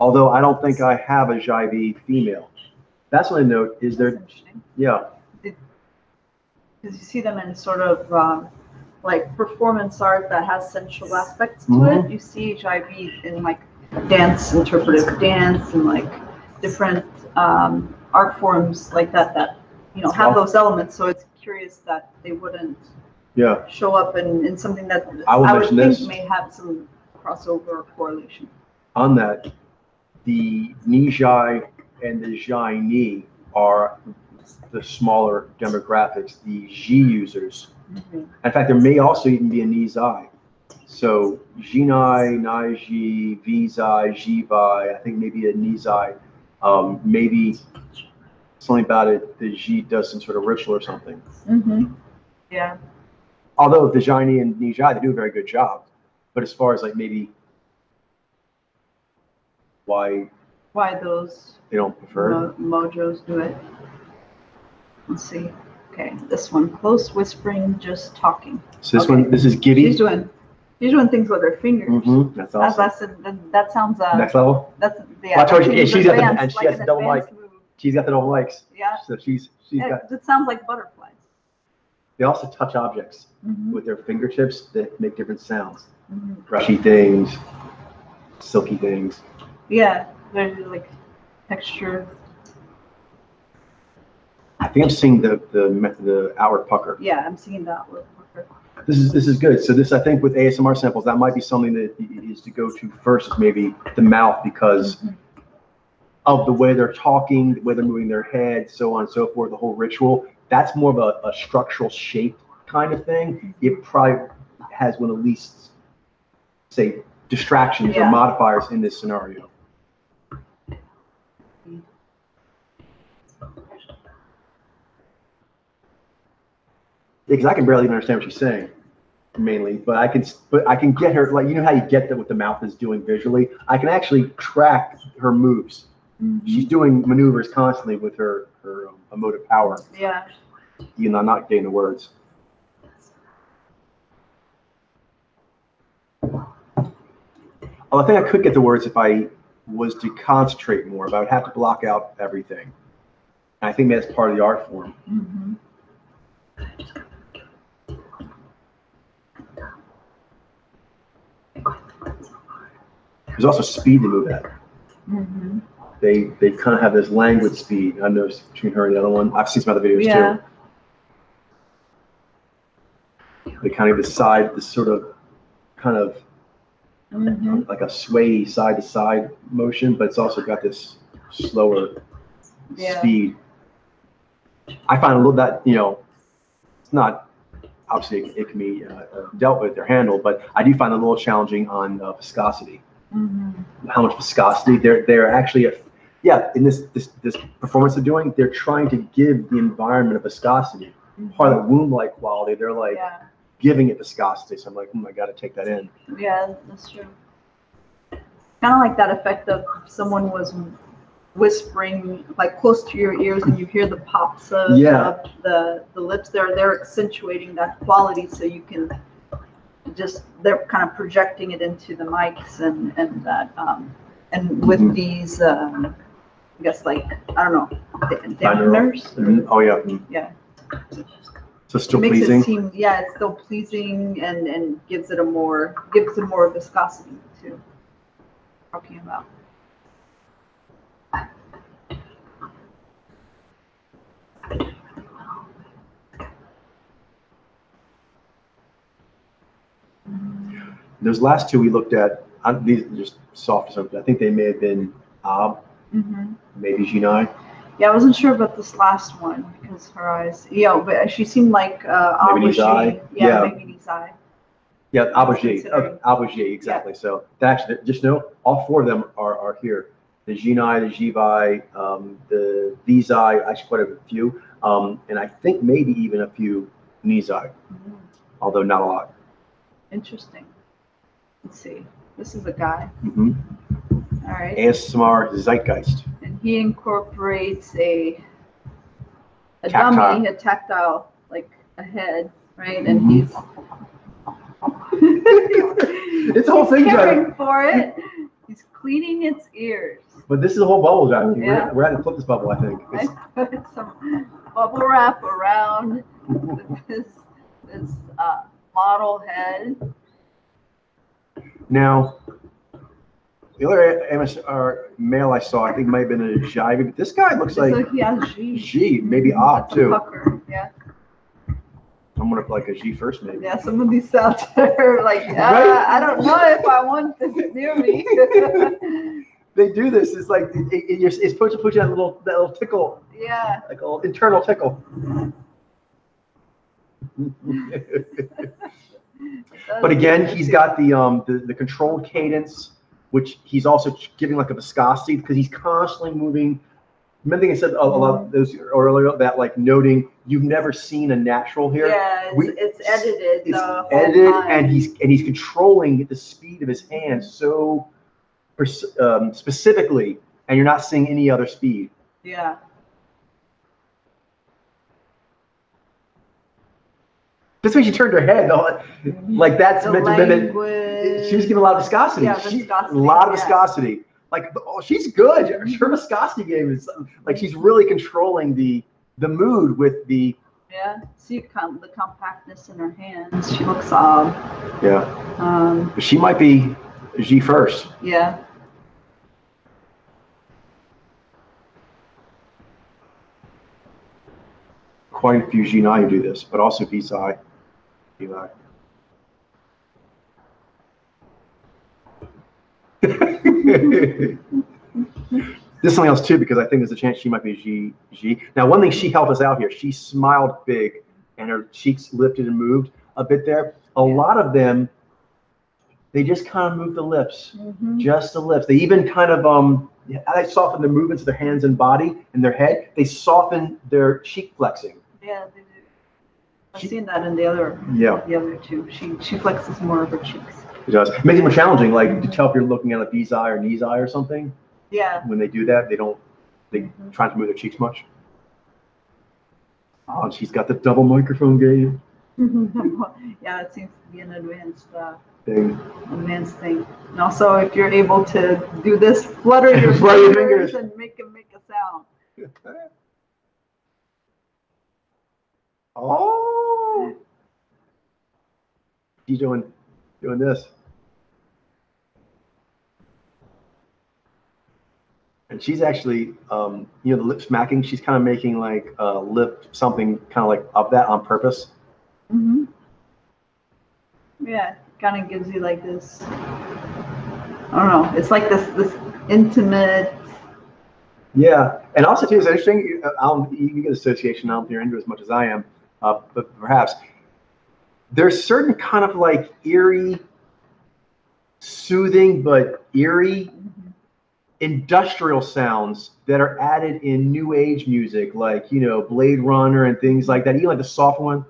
Although I don't think I have a Jaivi female. That's what I note. Is there? Yeah. Because you see them in sort of like performance art that has sensual aspects to it. You see Jaivi in like dance, interpretive dance, and like different art forms like that have those elements. So it's curious that they wouldn't show up in something that I would think may have some crossover or correlation. On that, the Nijai and the Jai Ni are the smaller demographics, the Ji users. In fact, there may also even be a Nizai. So Jinai, Naiji, Vizai, Jivai, I think maybe a Nizai. Maybe something about it, the Ji does some sort of ritual or something. Yeah. Although the Jaini and Nijai, they do a very good job. But as far as like maybe why those they don't prefer mojos do it. Let's see. Okay, this one, close whispering, just talking. So this one, this is Gibby. She's doing things with her fingers. That's awesome. That sounds next level. That's well, I told you, she's got the, and she has the double mic. She's got the double mics. Yeah. So she's got. It sounds like butterflies. They also touch objects with their fingertips that make different sounds. Brushy things, silky things. Yeah, they're like texture. I think I'm seeing the outward pucker. Yeah, I'm seeing the outward pucker. This is good. So this, I think, with ASMR samples, that might be something that is to go to first, is maybe the mouth, because of the way they're talking, the way they're moving their head, so on and so forth, the whole ritual. That's more of a structural shape kind of thing. It probably has one of the least, say, distractions or modifiers in this scenario. Because I can barely even understand what she's saying, mainly. But I can get her, like, you know how you get that what the mouth is doing visually. I can actually track her moves. She's doing maneuvers constantly with her emotive power. Yeah. Even though I'm not getting the words. Well, I think I could get the words if I was to concentrate more, but I would have to block out everything. And I think that's part of the art form. There's also speed to move at. They kind of have this languid speed. I noticed between her and the other one. I've seen some other videos too. They kind of decide this sort of kind of like a sway side to side motion, but it's also got this slower speed. I find a little that, it's not, obviously it can be dealt with or handled, but I do find it a little challenging on viscosity. How much viscosity they're actually, in this performance they're doing, they're trying to give the environment a viscosity. Part of the womb-like quality, they're like giving it viscosity. So I'm like, I got to take that in. Yeah, that's true. Kind of like that effect of someone was whispering like close to your ears and you hear the pops of the lips. They're accentuating that quality so you can they're kind of projecting it into the mics and that and with these I guess, like, I don't know, dampeners. Oh yeah. So still pleasing. It seem, it's still pleasing and gives it more viscosity too. Talking about. Those last two we looked at, these are just soft or something. I think they may have been maybe Jinai. Yeah, I wasn't sure about this last one because her eyes. Yeah, but she seemed like maybe Nizai. Maybe Nizai. Yeah, Abuji, exactly. So actually, just know all four of them are here. The Jinai, the Jivai, the Vizai, actually quite a few, and I think maybe even a few Nizai, although not a lot. Interesting. Let's see. This is a guy. All right. ASMR Zeitgeist. And he incorporates a dummy, a tactile, like a head, right? And he's it's a whole thing, caring for it. He's cleaning its ears. But this is a whole bubble, guys. We're at to flip this bubble, I think. I put some bubble wrap around this model head. Now, The other male I saw, I think might have been a Jive, but this guy looks like he has G. G, maybe odd too. Pucker. Yeah. I'm gonna put like a G first, maybe. Yeah, some of these sounds are like, Right? I don't know if I want this near me. They do this. It's like it's supposed to put you that little tickle. Yeah. Like a little internal tickle. But again, he's got the controlled cadence, which he's also giving like a viscosity because he's constantly moving. Remember, I said a lot of those earlier that like noting you've never seen a natural here. Yeah, it's edited. It's edited, and he's controlling the speed of his hand so specifically, and you're not seeing any other speed. Yeah. Just when she turned her head, though, like that's meant to mimic. She was giving a lot of viscosity. Yeah, viscosity. A lot of viscosity. Like, oh, she's good. Her viscosity game is like she's really controlling the mood with the. Yeah, see the compactness in her hands. She looks odd. Yeah. She might be G first. Yeah. Quite a few G9 do this, but also B-side. This is something else too, because I think there's a chance she might be G. Now, one thing she helped us out here, she smiled big and her cheeks lifted and moved a bit there. A lot of them, they just kind of move the lips, just the lips. They even kind of they soften the movements of their hands and body and their head. They soften their cheek flexing. Yeah, they do. I've seen that in the other two. She flexes more of her cheeks. It does. It makes it more challenging, like to tell if you're looking at a B's eye or knee's eye or something. Yeah. When they do that, they try to move their cheeks much. Oh, and she's got the double microphone game. Yeah, it seems to be an advanced thing. And also, if you're able to do this, flutter your fingers and make a sound. Oh, she's doing this. And she's actually, the lip smacking, she's kind of making like lip something kind of like of that on purpose. Yeah, kind of gives you like this, I don't know, it's like this intimate. Yeah, and also too, it's interesting, you get association, I don't think you're into it as much as I am, but perhaps. There's certain kind of like eerie, soothing, but eerie industrial sounds that are added in new age music, like, Blade Runner and things like that. Even like the soft one.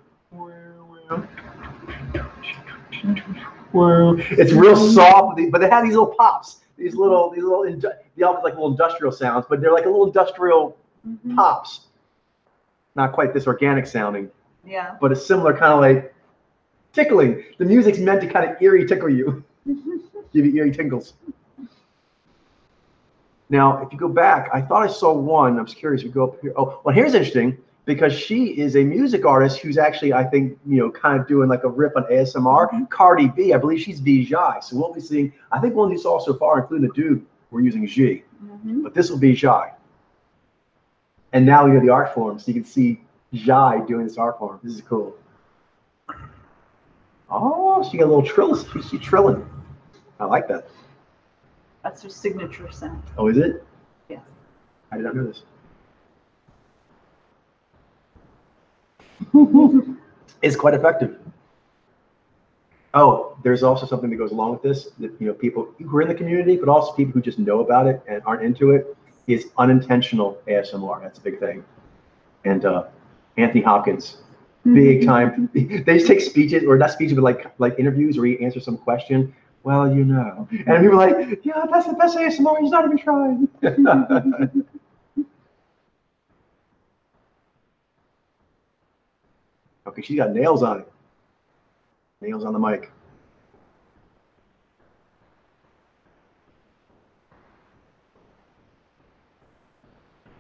It's real soft, but they have these little pops, these little, they all have like little industrial sounds, but they're like a little industrial pops. Not quite this organic sounding. Yeah. But it's similar kind of like tickling. The music's meant to kind of eerie tickle you, give you eerie tingles. Now, if you go back, I thought I saw one. I'm just curious if you go up here. Oh, well, here's interesting because she is a music artist who's actually, I think, kind of doing like a rip on ASMR. Cardi B, I believe she's V-Jai. So we'll be seeing, I think one you saw so far, including the dude, we're using G. But this will be Jai. And now we have the art form, so you can see Jai doing this art form. This is cool. Oh, she got a little trill. She's trilling. I like that. That's her signature sound. Oh, is it? Yeah. I did not know this. It's quite effective. Oh, there's also something that goes along with this that people who are in the community, but also people who just know about it and aren't into it, is unintentional ASMR. That's a big thing. And Anthony Hopkins, big time. They just take speeches, or not speeches, but like interviews where he answers some question. Well, and people are like, yeah, that's the best ASMR. He's not even trying. Okay, she's got nails on it. Nails on the mic.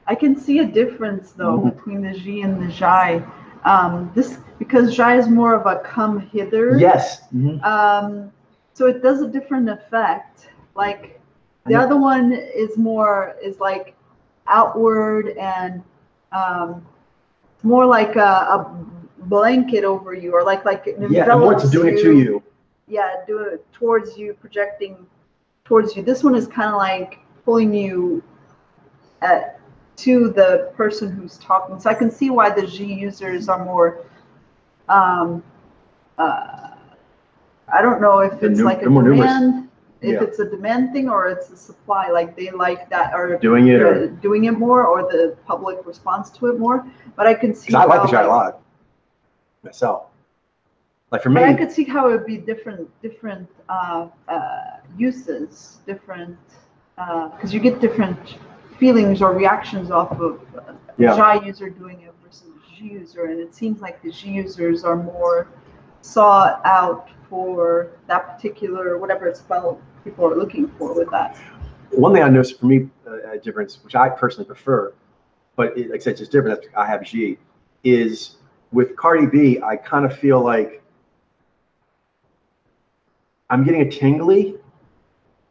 I can see a difference though between the G and the Jai. Because Jai is more of a come hither. Yes. So it does a different effect. Like The other one is like outward and more like a blanket over you, or like it envelops and doing it to you. Yeah, do it towards you, projecting towards you. This one is kind of like pulling you to the person who's talking. So I can see why the G users are more. I don't know if it's like a demand, if it's a demand thing or it's a supply. Like they like that, or doing it more, or the public response to it more. But I can see. I like the G a lot myself. Like for me, but I could see how it would be different uses, different because you get different feelings or reactions off of a Jai user doing it versus a G user, and it seems like the G users are more sought out for that particular whatever spell people are looking for with that. One thing I noticed for me a difference, which I personally prefer, but like I said, it's just different. I have G, is with Cardi B. I kind of feel like I'm getting a tingly,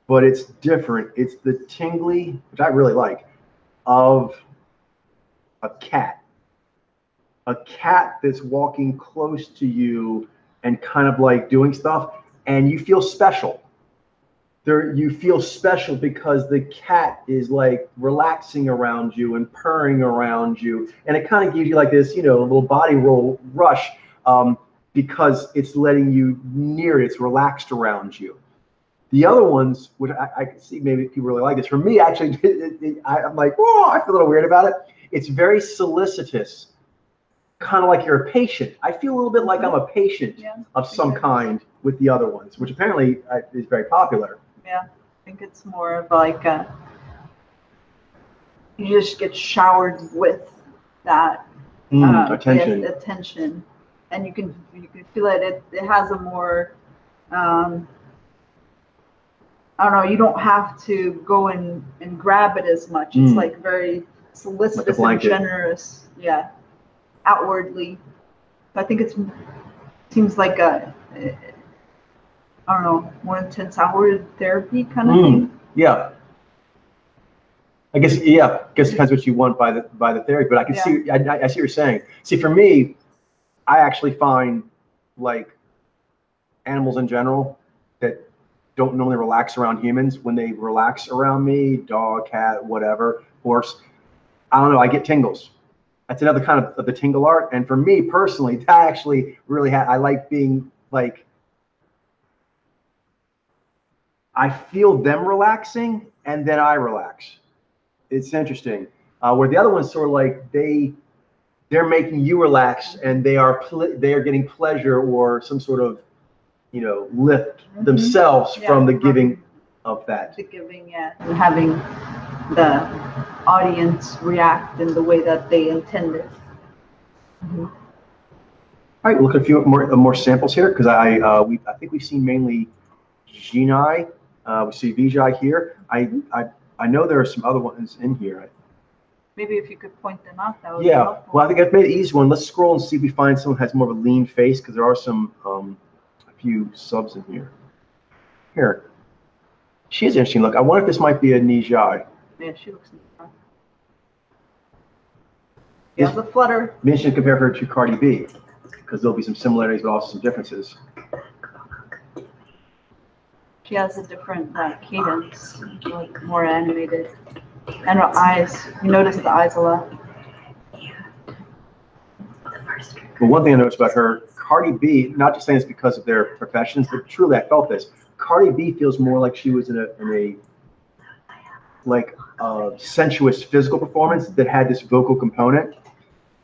but it's different. It's the tingly, which I really like, of a cat. A cat that's walking close to you and kind of like doing stuff, and you feel special. You feel special because the cat is like relaxing around you and purring around you, and it kind of gives you like this, little body roll rush because it's letting you near it. It's relaxed around you. The other ones, which I can see maybe people really like this. For me, actually, I'm like, oh, I feel a little weird about it. It's very solicitous, kind of like you're a patient. I feel a little bit like I'm a patient of some kind with the other ones, which apparently is very popular. Yeah, I think it's more of like you just get showered with that attention, and you can feel it. It has a more I don't know. You don't have to go and grab it as much. It's like very solicitous and generous. Yeah, outwardly. I think it seems like I don't know, more intense outward therapy kind of thing. Yeah. I guess it depends what you want by the therapy. But I can see I see what you're saying. See, for me, I actually find like animals in general that don't normally relax around humans, when they relax around me, dog, cat, whatever, horse, I don't know, I get tingles. That's another kind of the tingle art. And for me personally, that actually really I like being like, I feel them relaxing and then I relax. It's interesting. Where the other one's sort of like they're making you relax and they are getting pleasure or some sort of lift themselves from the giving of that. The giving, and having the audience react in the way that they intended. All right, we'll look at a few more samples here because I think we've seen mainly Genii. We see Vijay here. I know there are some other ones in here. Maybe if you could point them out, that would be helpful. Well, I think I've made an easy one. Let's scroll and see if we find someone who has more of a lean face, because there are some a few subs in here. Here, she has an interesting look. I wonder if this might be a Nijai. Yeah, she looks nice. Yeah, the flutter. Maybe you should compare her to Cardi B, because there'll be some similarities but also some differences. She has a different cadence, like more animated. And her eyes, you notice the eyes a lot. But one thing I noticed about her, Cardi B, not just saying this because of their professions, but truly I felt this. Cardi B feels more like she was in a sensuous physical performance that had this vocal component.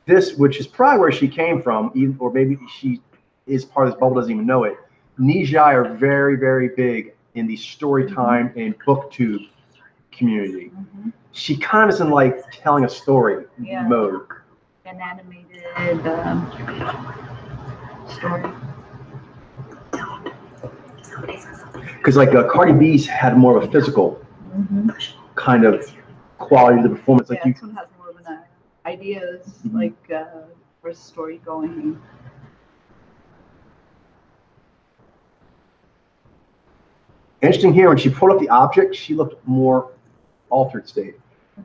This, which is probably where she came from, or maybe she is part of this bubble, doesn't even know it. Nijai are very, very big in the story time and booktube community. She kind of is in like telling a story mode. An animated story. Because like Cardi B's had more of a physical kind of quality to the performance. Like this one has more of an ideas, like for story going. Interesting here, when she pulled up the object, she looked more altered state.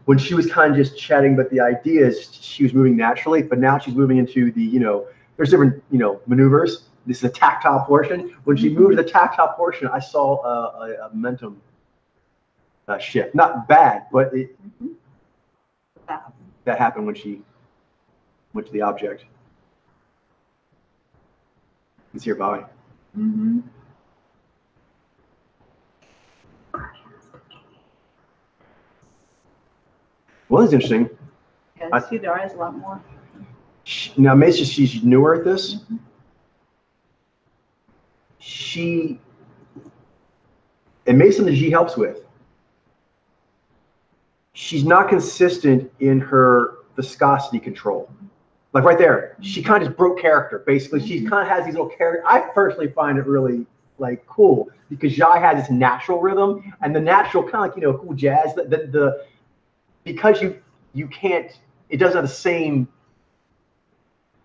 When she was kind of just chatting, but the idea is she was moving naturally, but now she's moving into the, there's different, maneuvers. This is a tactile portion. When she moved to the tactile portion, I saw a momentum shift. Not bad, but that happened when she went to the object. You can see her body. Mm-hmm. Well, it's interesting. Yeah, I see their eyes a lot more. Now, maybe she's newer at this. Mm-hmm. And maybe something she helps with. She's not consistent in her viscosity control. Like right there, she kind of just broke character. Basically, she kind of has these little characters. I personally find it really cool because Jai has this natural rhythm and the natural kind of cool jazz. Because you can't, it doesn't have the same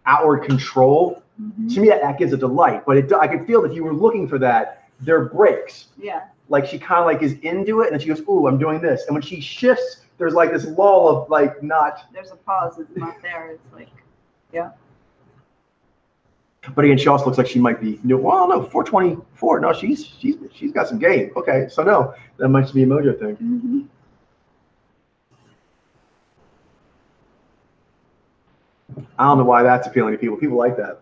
outward control. Mm-hmm. To me, that gives a delight. But I could feel that if you were looking for that, there are breaks. Yeah. Like she kind of is into it, and then she goes, "Ooh, I'm doing this." And when she shifts, there's this lull of not. There's a pause. It's not there. It's yeah. But again, she also looks like she might be. Well, no, 424. No, she's got some game. Okay, so no, that might be a mojo thing. Mm-hmm. I don't know why that's appealing to people. People like that.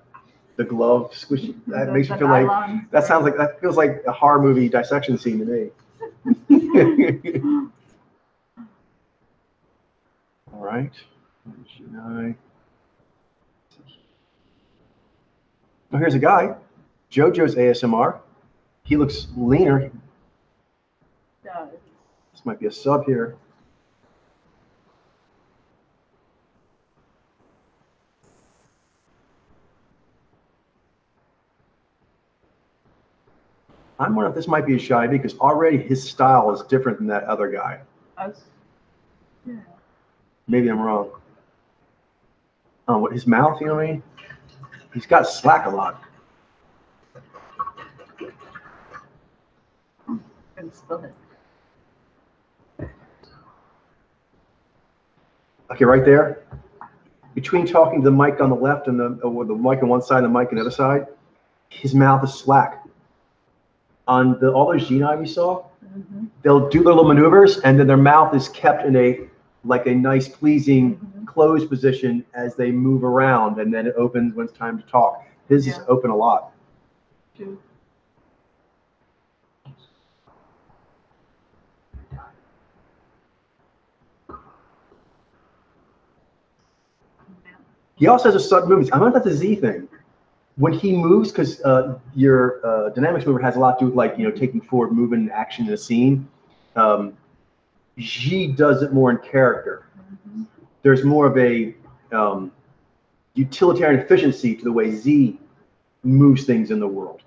The glove squishy. That makes you feel like that feels like a horror movie dissection scene to me. All right. Oh, here's a guy. JoJo's ASMR. He looks leaner. This might be a sub here. I'm wondering if this might be a shy because already his style is different than that other guy. Yeah. Maybe I'm wrong. Oh, what his mouth? You know what I mean? He's got slack a lot. Okay, right there. Between talking to the mic on the left and the mic on one side and the mic on the other side, his mouth is slack. On all those genii we saw, they'll do their little maneuvers, and then their mouth is kept in a nice, pleasing, closed position as they move around, and then it opens when it's time to talk. His is open a lot. He also has a sudden movements. I wonder if that's a Z thing. When he moves, because your dynamics mover has a lot to do with taking forward movement and action in a scene. Xi does it more in character. There's more of a utilitarian efficiency to the way Z moves things in the world.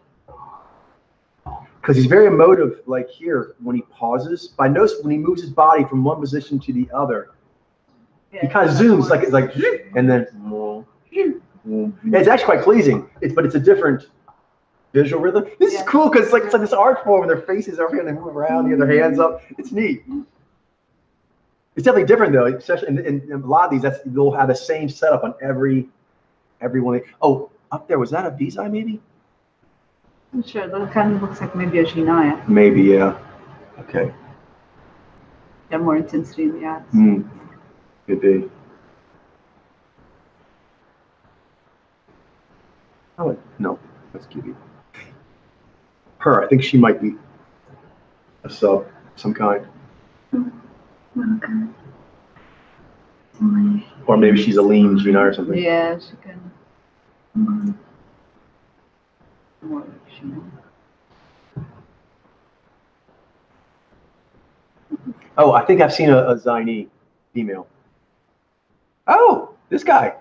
Because he's very emotive, like here, when he pauses. But I notice when he moves his body from one position to the other, he kind of zooms, and then. It's actually quite pleasing. But it's a different visual rhythm. This is cool because it's like this art form, and their faces are here, and they move around, they have their hands up. It's neat. It's definitely different though, especially in a lot of these. They'll have the same setup on every one. Oh, up there, was that a Vizai maybe? I'm sure. That kind of looks like maybe a Jinaya. Maybe, yeah. Okay. Got more intensity in the eyes. Could be. Oh, no, that's QB. Her, I think she might be a sub, some kind. Okay. Or maybe she's a lean Gina or something. Yeah, she can. More like Gina. Oh, I think I've seen a Zaini female. Oh, this guy.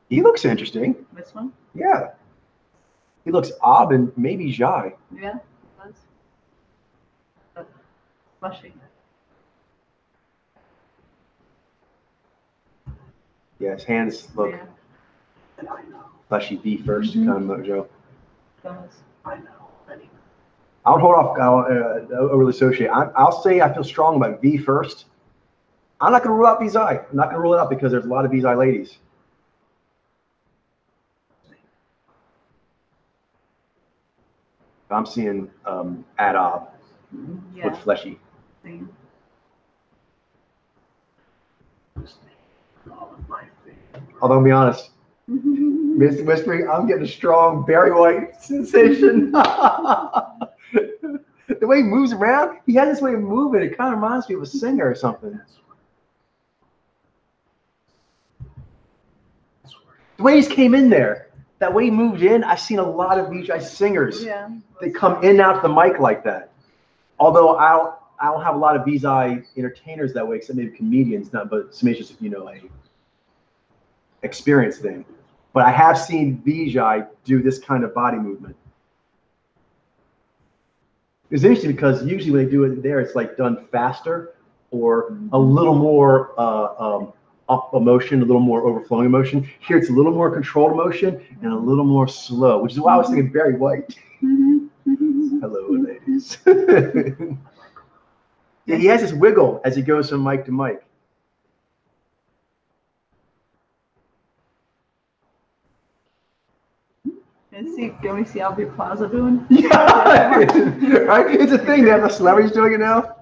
He looks interesting. This one? Yeah. He looks odd and maybe shy. Yeah, it does. Fleshy. Yeah, his hands look fleshy V first kind of mojo. Does. I know. I'll hold off over the associate. I'll say I feel strong about V first. I'm not going to rule out VI. I'm not going to rule it out because there's a lot of VI ladies. I'm seeing ad ob with fleshy. Same. Although, to be honest, Mr. Whispering, I'm getting a strong Barry White sensation. The way he moves around, he has this way of moving. It kind of reminds me of a singer or something. The way he just came in there, that way he moved in, I've seen a lot of VJ singers. Yeah. They come in and out the mic like that. Although I don't have a lot of VI entertainers that way, except maybe comedians, not, but it's just, you know, a experience thing. But I have seen VJ do this kind of body movement. It's interesting because usually when they do it there, it's like done faster or a little more up emotion, a little more overflowing emotion. Here it's a little more controlled emotion and a little more slow, which is why I was thinking Barry White. Hello, ladies. Yeah, he has this wiggle as he goes from mic to mic. Can we see Aubrey Plaza doing? Yeah, right. It's a thing. They have the celebrities doing it now.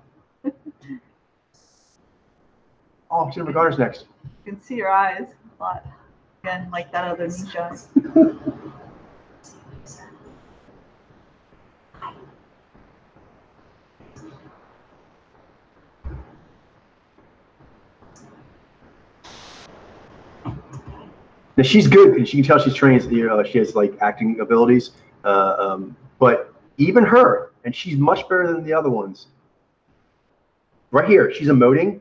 Oh, Jennifer Garner's next. You can see your eyes a lot. Again, like that other ninja. Now she's good, and she can tell she's trained. You know, she has like acting abilities. But even her, and she's much better than the other ones. Right here, she's emoting.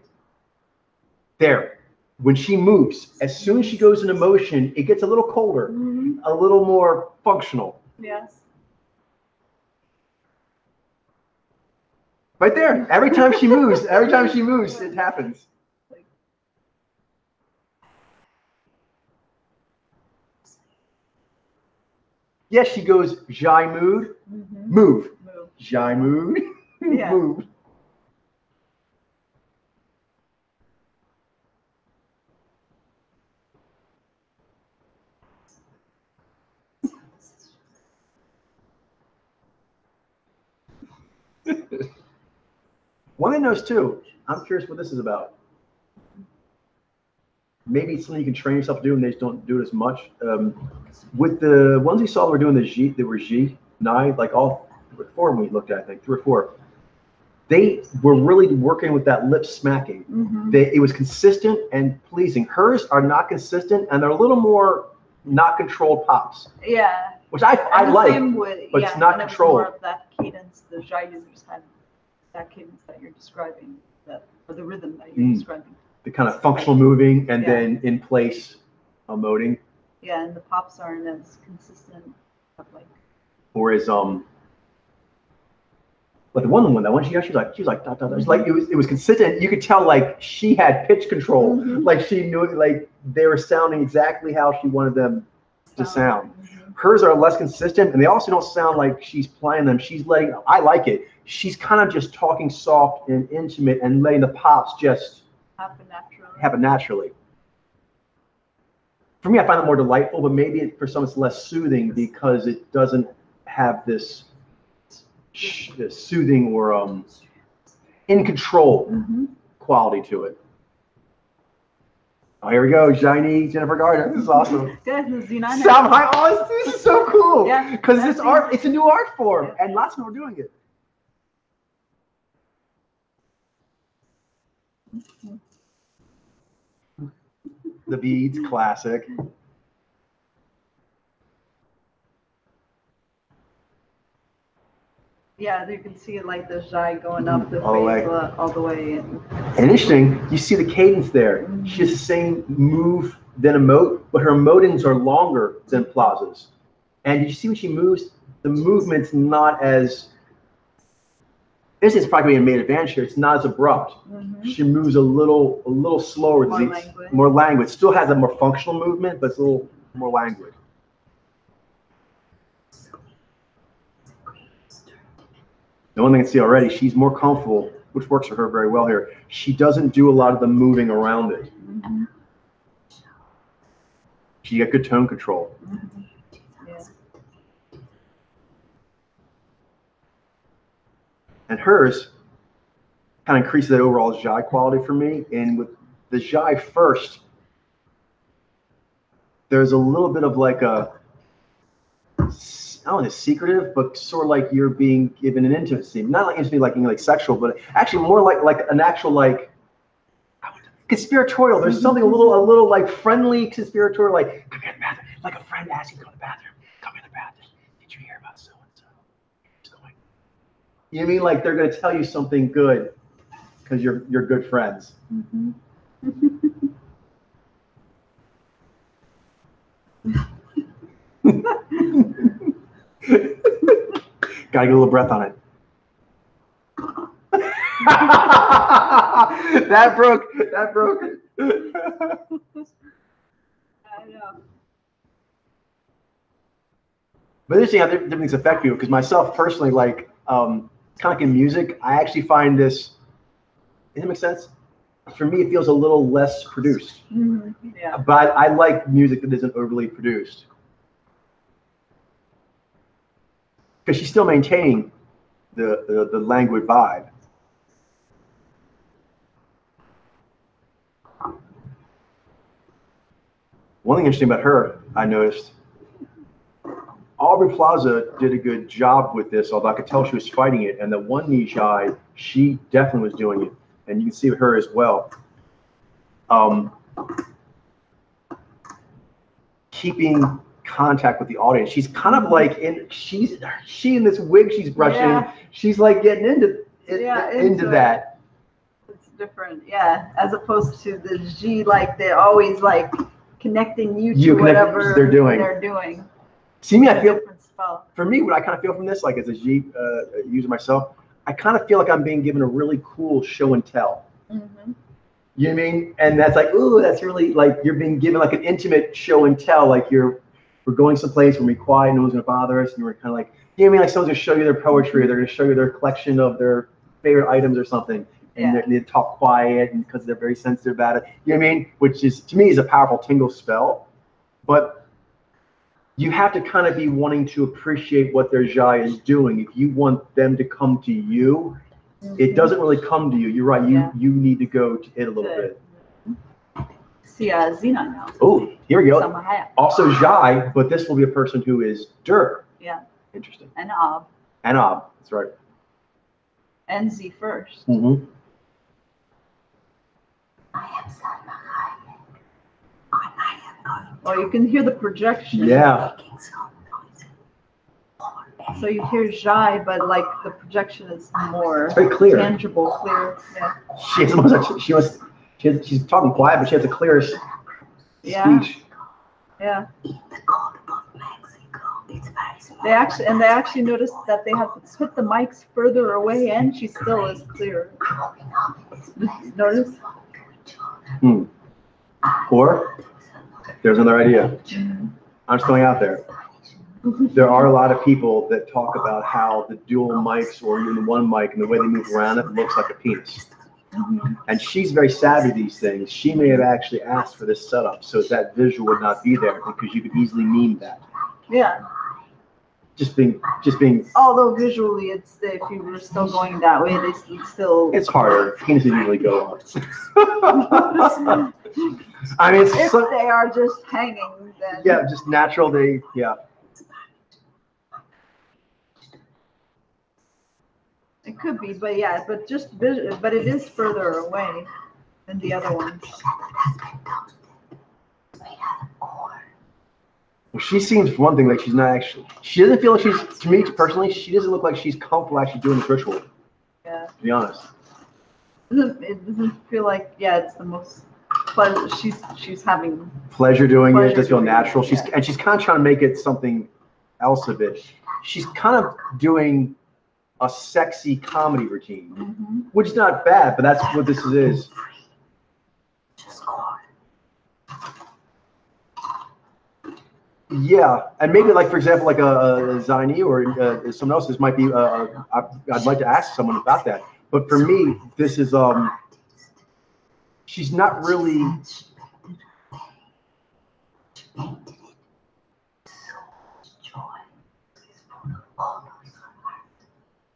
There, when she moves, as soon as she goes into motion, it gets a little colder, a little more functional. Yes. Right there. Every time she moves, it happens. Yes, she goes, Jai mood, move. Jai mood, move. One thing I noticed too, I'm curious what this is about. Maybe it's something you can train yourself to do and they just don't do it as much. With the ones we saw that were doing the G, they were G, 9, like all 4 we looked at, I think, 3 or 4. They were really working with that lip smacking. It was consistent and pleasing. Hers are not consistent and they're a little more not controlled pops. Yeah. Which I like, but it's not controlled. More of that cadence, the Jai users had that cadence that you're describing, or the rhythm that you're describing. The kind of functional moving and then in place emoting. Yeah, and the pops aren't as consistent. Like. Whereas but the one that one she was like da, da, da. It's like it was consistent. You could tell like she had pitch control. Like she knew like they were sounding exactly how she wanted them to sound. Hers are less consistent and they also don't sound like she's playing them. She's letting, I like it. She's kind of just talking soft and intimate and letting the pops just happen naturally. For me, I find it more delightful, but maybe for some it's less soothing because it doesn't have this soothing or in control quality to it. Oh, here we go, shiny Jennifer Gardner. This is awesome. Good, the Z9. Oh, this is so cool. Yeah, because this art, it's a new art form, and lots of people are doing it. The beads, classic. Yeah, you can see it like the Jai going up the face all the way. And interesting, you see the cadence there. She has the same move than emote, but her emotings are longer than Plaza's. And you see when she moves, the movement's not as, this is probably being made advantage here, it's not as abrupt. She moves a little slower, more languid. Still has a more functional movement, but it's a little more languid. The one thing I can see already, she's more comfortable, which works for her very well here. She doesn't do a lot of the moving around it. Mm-hmm. She got good tone control. Mm-hmm. Yeah. And hers kind of increases that overall Jai quality for me. And with the Jai first, there's a little bit of like a, I don't know, secretive, but sort of like you're being given an intimacy. Not like intimacy like sexual, but actually more like an actual like conspiratorial. There's something a little like friendly conspiratorial, like come here to the bathroom, like a friend asking you to go to the bathroom. Come in the bathroom. Did you hear about so and so? What's going? You mean like they're going to tell you something good because you're good friends. Mm-hmm. Gotta get a little breath on it. That broke it. I know. But interesting how different things affect you, because myself personally, like kind of like in music, I actually find this, does that make sense? For me, it feels a little less produced. Mm-hmm. Yeah. But I like music that isn't overly produced. Because she's still maintaining the languid vibe. One thing interesting about her, I noticed, Aubrey Plaza did a good job with this, although I could tell she was fighting it. And the one knee Jai, she definitely was doing it. And you can see her as well. Keeping contact with the audience. She's kind of like she in this wig she's brushing. Yeah. She's like getting into that. It's different, yeah. As opposed to the G, like they're always like connecting you to whatever they're doing. See me, I feel. For me, what I kind of feel from this, like as a G user myself, I kind of feel like I'm being given a really cool show and tell. Mm-hmm. You know what I mean? And that's like, ooh, that's really like you're being given like an intimate show and tell. Like we're going someplace, we're gonna be quiet, no one's gonna bother us, and we're kind of like, you know what I mean? Like someone's gonna show you their poetry, or they're gonna show you their collection of their favorite items or something, and they talk quiet, and because they're very sensitive about it. You know what I mean? Which is to me is a powerful tingle spell, but you have to kind of be wanting to appreciate what their Jai is doing. If you want them to come to you, it doesn't really come to you. You're right. You need to go to it a little bit. See Xena now. Oh, here we go. Also Jai, but this will be a person who is Dur. Yeah. Interesting. And Ab. And Ab. That's right. And Z first. Mm-hmm. Oh, you can hear the projection. Yeah. So you hear Jai, but like the projection is more very clear. Tangible, clear. Yeah. She's talking quiet, but she has a clear speech. Yeah. They actually noticed that they have to put the mics further away, and she still is clear. Notice? Or there's another idea. I'm just going out there. There are a lot of people that talk about how the dual mics or even one mic and the way they move around it looks like a penis. And she's very savvy to these things. She may have actually asked for this setup so that visual would not be there because you could easily meme that. Yeah. Just being. Although visually, if you were still going that way, they still. It's harder. Penises usually go up. I mean, if they are just hanging, then. Yeah, just natural. It could be, but yeah, but it is further away than the other ones. Well, she seems, for one thing, like she's not actually. She doesn't feel like she's. To me personally, she doesn't look like she's comfortable actually doing this ritual. Yeah. To be honest. It doesn't feel like it's the most pleasure. She's having pleasure doing it. It does feel natural. She's kind of trying to make it something else of it. She's kind of doing a sexy comedy routine, which is not bad, but that's what this is. Yeah, and maybe like for example, like a Ziny or someone else. This might be. I'd like to ask someone about that. But for me, this is she's not really.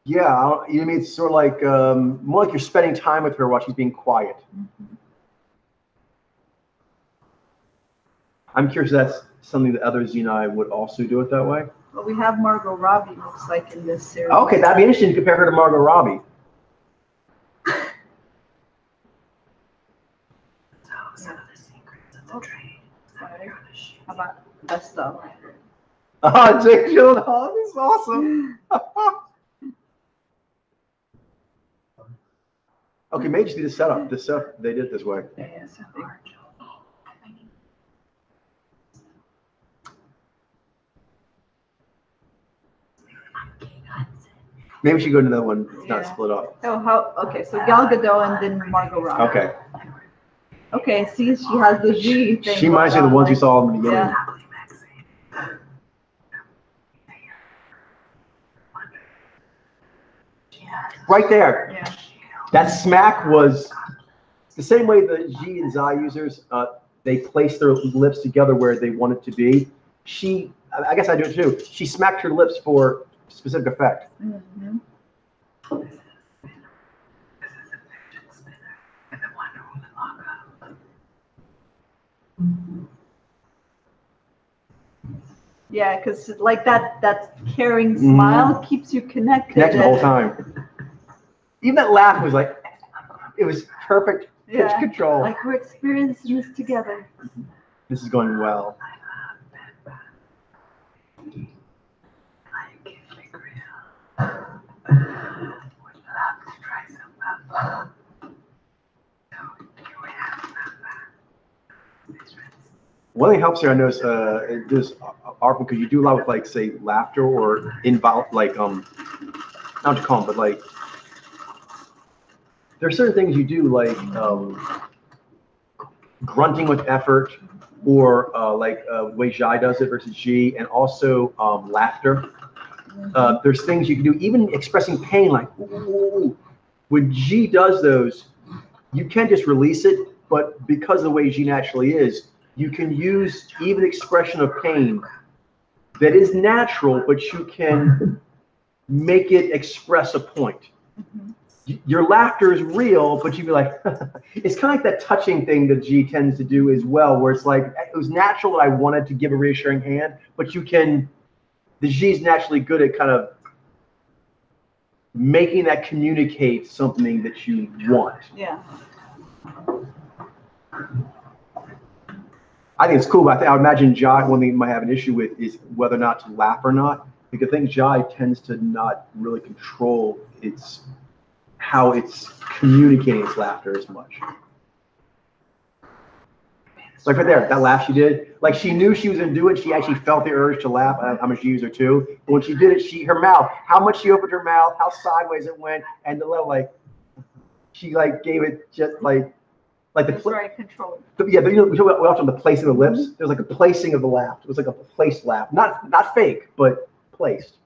Yeah, you mean it's sort of like more like you're spending time with her while she's being quiet. Mm-hmm. I'm curious if that's something that other Xeni would also do it that way. Well, we have Margot Robbie, looks like, in this series. Okay, that'd be interesting to compare her to Margot Robbie. Some of the secrets of the trade. How about best stuff? Oh, Jake Gyllenhaal, this is awesome. Okay, maybe just do the setup. The stuff they did this way. Yeah, Maybe we should go to another one. It's not split up. Oh, okay. So Gal Gadot and then Margot Robbie. Okay. Okay. See, she has the G thing. She reminds me of the ones you saw in the beginning. Yeah. Right there. Yeah. That smack was the same way the G and Xi users, they place their lips together where they want it to be. I guess I do it too. She smacked her lips for specific effect. Mm-hmm. Yeah, because like that caring smile keeps you connected. Connected the whole time. Even that laugh was like, it was perfect pitch control. Like we're experiencing this together. This is going well. One thing helps here, I notice, this art because you do a lot with like say laughter or involve like not to call them, but like there are certain things you do like grunting with effort or like way Jai does it versus G, and also laughter. There's things you can do, even expressing pain, like ooh. When G does those, you can just release it, but because of the way G naturally is, you can use even expression of pain that is natural, but you can make it express a point. Your laughter is real, but you'd be like, it's kind of like that touching thing that G tends to do as well, where it's like, it was natural that I wanted to give a reassuring hand, but you can, the G is naturally good at kind of making that communicate something that you want. Yeah. I think it's cool, but I would imagine Jai, one thing you might have an issue with is whether or not to laugh or not, because I think Jai tends to not really control how it's communicating its laughter as much. Like right there, that laugh she did, like she knew she was gonna do it. She actually felt the urge to laugh. I don't know how much she used her too. But when she did it, her mouth, how much she opened her mouth, how sideways it went, and the little like, she like gave it just like the very controlled. Yeah, but you know, we talk about the placing of the lips. There's like a placing of the laugh. It was like a placed laugh, not fake, but placed.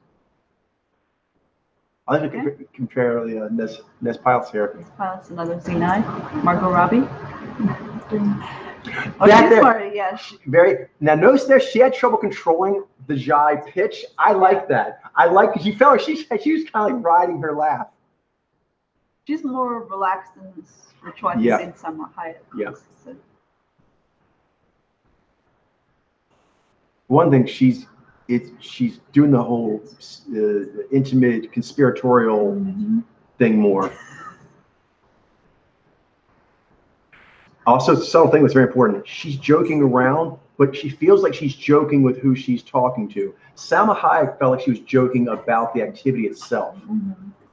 I think we can compare Nez Pilots here. Nez Pilots, another Z9. Margot Robbie. That there, part, yeah. Now notice there, she had trouble controlling the Jai pitch. I like that. I like because you felt like she was kind of like riding her laugh. She's more relaxed in this, which one is in Salma Hayek. Yeah. So. One thing she's doing the whole intimate conspiratorial thing more. Also, the subtle thing was very important. She's joking around, but she feels like she's joking with who she's talking to. Salma Hayek felt like she was joking about the activity itself.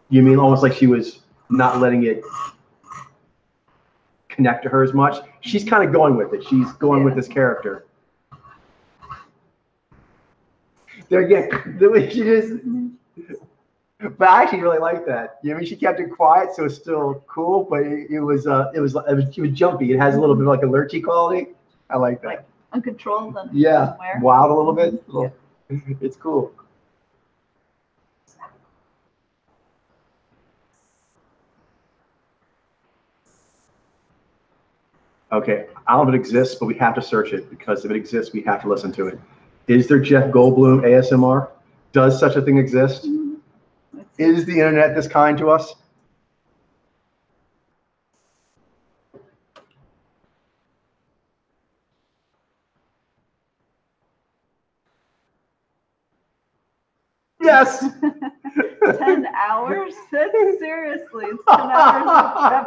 You mean almost like she was not letting it connect to her as much? She's kind of going with it. She's going with this character. There again, the way she just. But I actually really like that. You know, I mean, she kept it quiet, so it's still cool. But it was jumpy. It has a little bit of like a lurchy quality. I like that. uncontrolled and Yeah, somewhere. wild a little bit. Yeah. It's cool. Okay, I don't know if it exists, but we have to search it because if it exists, we have to listen to it. Is there Jeff Goldblum ASMR? Does such a thing exist? Is the internet this kind to us? Yes. 10 hours? That's seriously, it's 10 hours of Jeff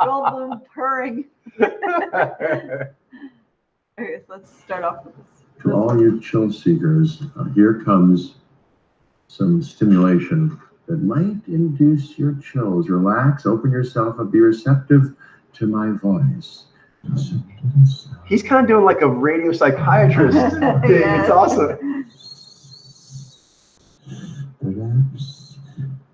Goldblum purring. Okay, so let's start off with this. To all you chill seekers, here comes some stimulation that might induce your chills. Relax, open yourself up, be receptive to my voice. He's kind of doing like a radio psychiatrist thing. Yeah. It's awesome. Relax.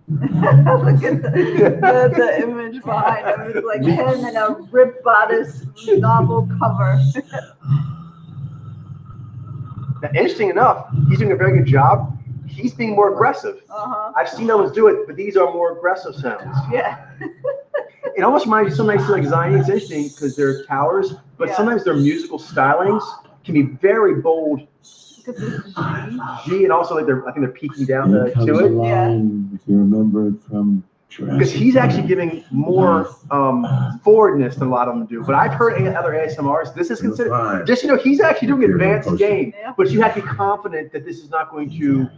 Look at the image behind him. It's like him in a Rip Bodice novel cover. Now, interesting enough, he's doing a very good job. He's being more aggressive. I've seen others do it, but these are more aggressive sounds. Yeah. It almost reminds me sometimes like Zion. It's interesting because they're towers, but sometimes their musical stylings can be very bold. Because it's G, and also like I think they're peeking down Here comes to a it. line, if you remember it from Jurassic Because he's actually Park. giving more forwardness than a lot of them do. But I've heard other ASMRs. This is considered, just he's actually doing advanced game, but you have to be confident that this is not going to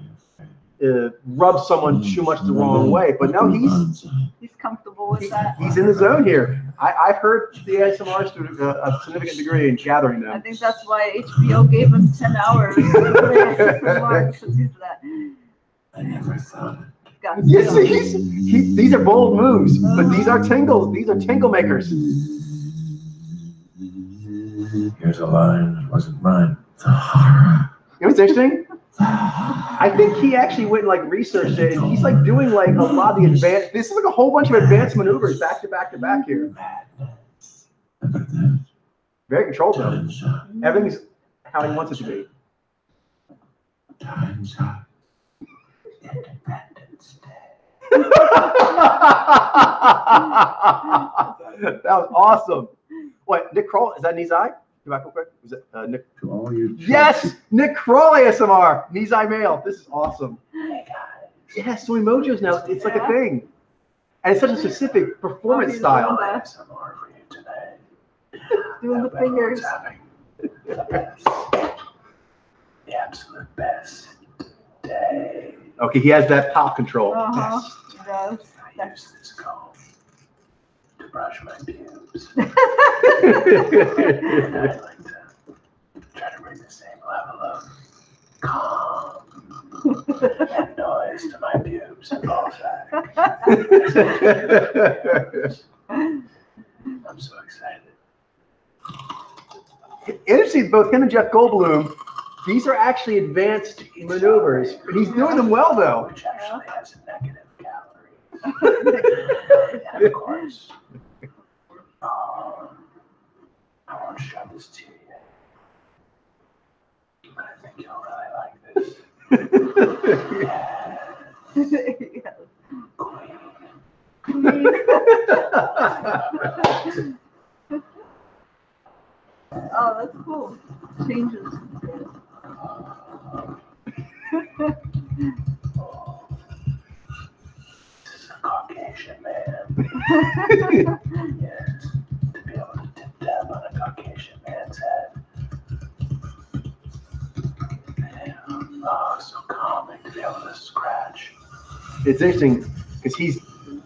rub someone too much the wrong way. But no, he's comfortable with that. He's in the zone here. I've heard the ASMRs to a significant degree in gathering them. I think that's why HBO gave him 10 hours because he's that. I never thought it. Yes, these are bold moves, but these are tingles. These are tingle makers. Here's a line that wasn't mine. The horror. You know what's interesting? I think he actually went and like researched it, and he's like doing like a lot of the advanced. This is like a whole bunch of advanced maneuvers back to back to back here. Very controlled though. Everything's how he wants it to be. Time's up. Independence Day. That was awesome. What, Nick Kroll? Is that Nizai? Go back real quick. Was it Nick? To all you Yes, Nick Kroll ASMR. Nizai male. This is awesome. Hey guys. Yeah, so emojis now. It's like a thing, and it's such a specific performance style. ASMR for you today. Doing the fingers. Having the best, the absolute best day. Okay, he has that pop control. He does. I use this comb to brush my pubes. Yes. I'd like to try to bring the same level of calm and noise to my pubes and ball sack. I'm so excited. Interesting, both him and Jeff Goldblum, these are actually advanced maneuvers. But he's doing them well, though. Which actually has a negative calorie. And of course, I won't show this to you yet. But I think you'll really like this. Yeah. Queen. Oh, that's cool. Changes. This is a Caucasian man. Yes, to be able to tip tap on a Caucasian man's head. Oh, so calming to be able to scratch. It's interesting because he's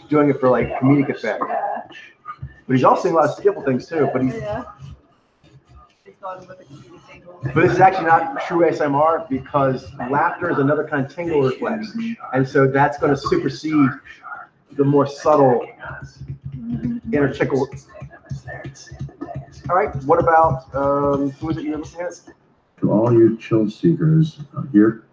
doing it for like comedic effect, but he's also doing a lot of skillful things too. But he's but this is actually not true ASMR because laughter is another kind of tingle reflex, and so that's going to supersede the more subtle inner tickle. All right, what about who is it you're looking at? To all you chill seekers here.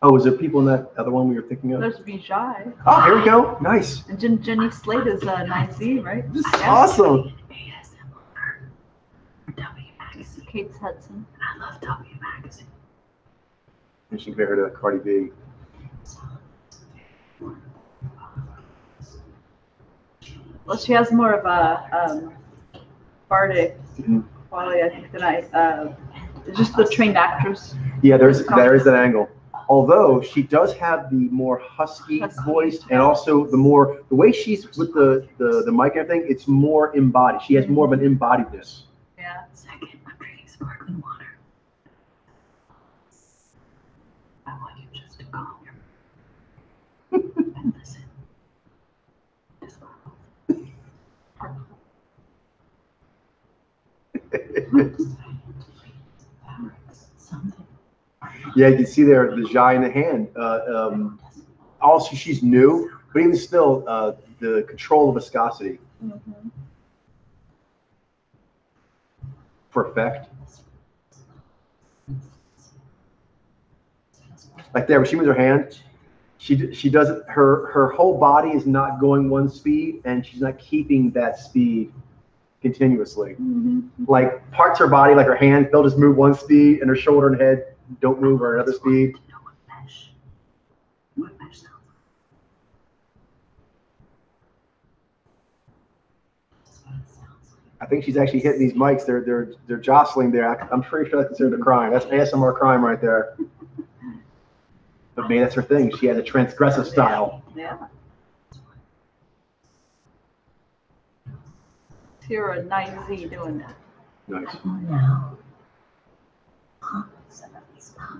Oh, is there people in that other one we were thinking of? There's Vijay. Oh, here we go. Nice. And Jenny Slate is 9Z, right? This is awesome. This is Kate Hudson. I love W Magazine. And she compared her to Cardi B. Well, she has more of a bardic quality, I think, than just the trained actress. Yeah, there is that angle. Although she does have the more husky voice, and also the way she's with the mic and everything, it's more embodied. She has more of an embodiedness. Yeah. Second, I'm drinking sparkling water. I want you just to calm your and listen. Just something. Yeah, you can see there the Jai in the hand. Also, she's new, but even still, the control of viscosity for effect. Like there, when she moves her hand, she does it. Her whole body is not going one speed, and she's not keeping that speed continuously. Like parts of her body, like her hands, they'll just move one speed, and her shoulder and head don't move or another speed. I think she's actually hitting these mics. They're jostling there. I'm pretty sure that's considered a crime. That's ASMR crime right there. But maybe that's her thing. She has a transgressive style. Yeah. You're a 9Z doing that. Nice. Now, some of these pop.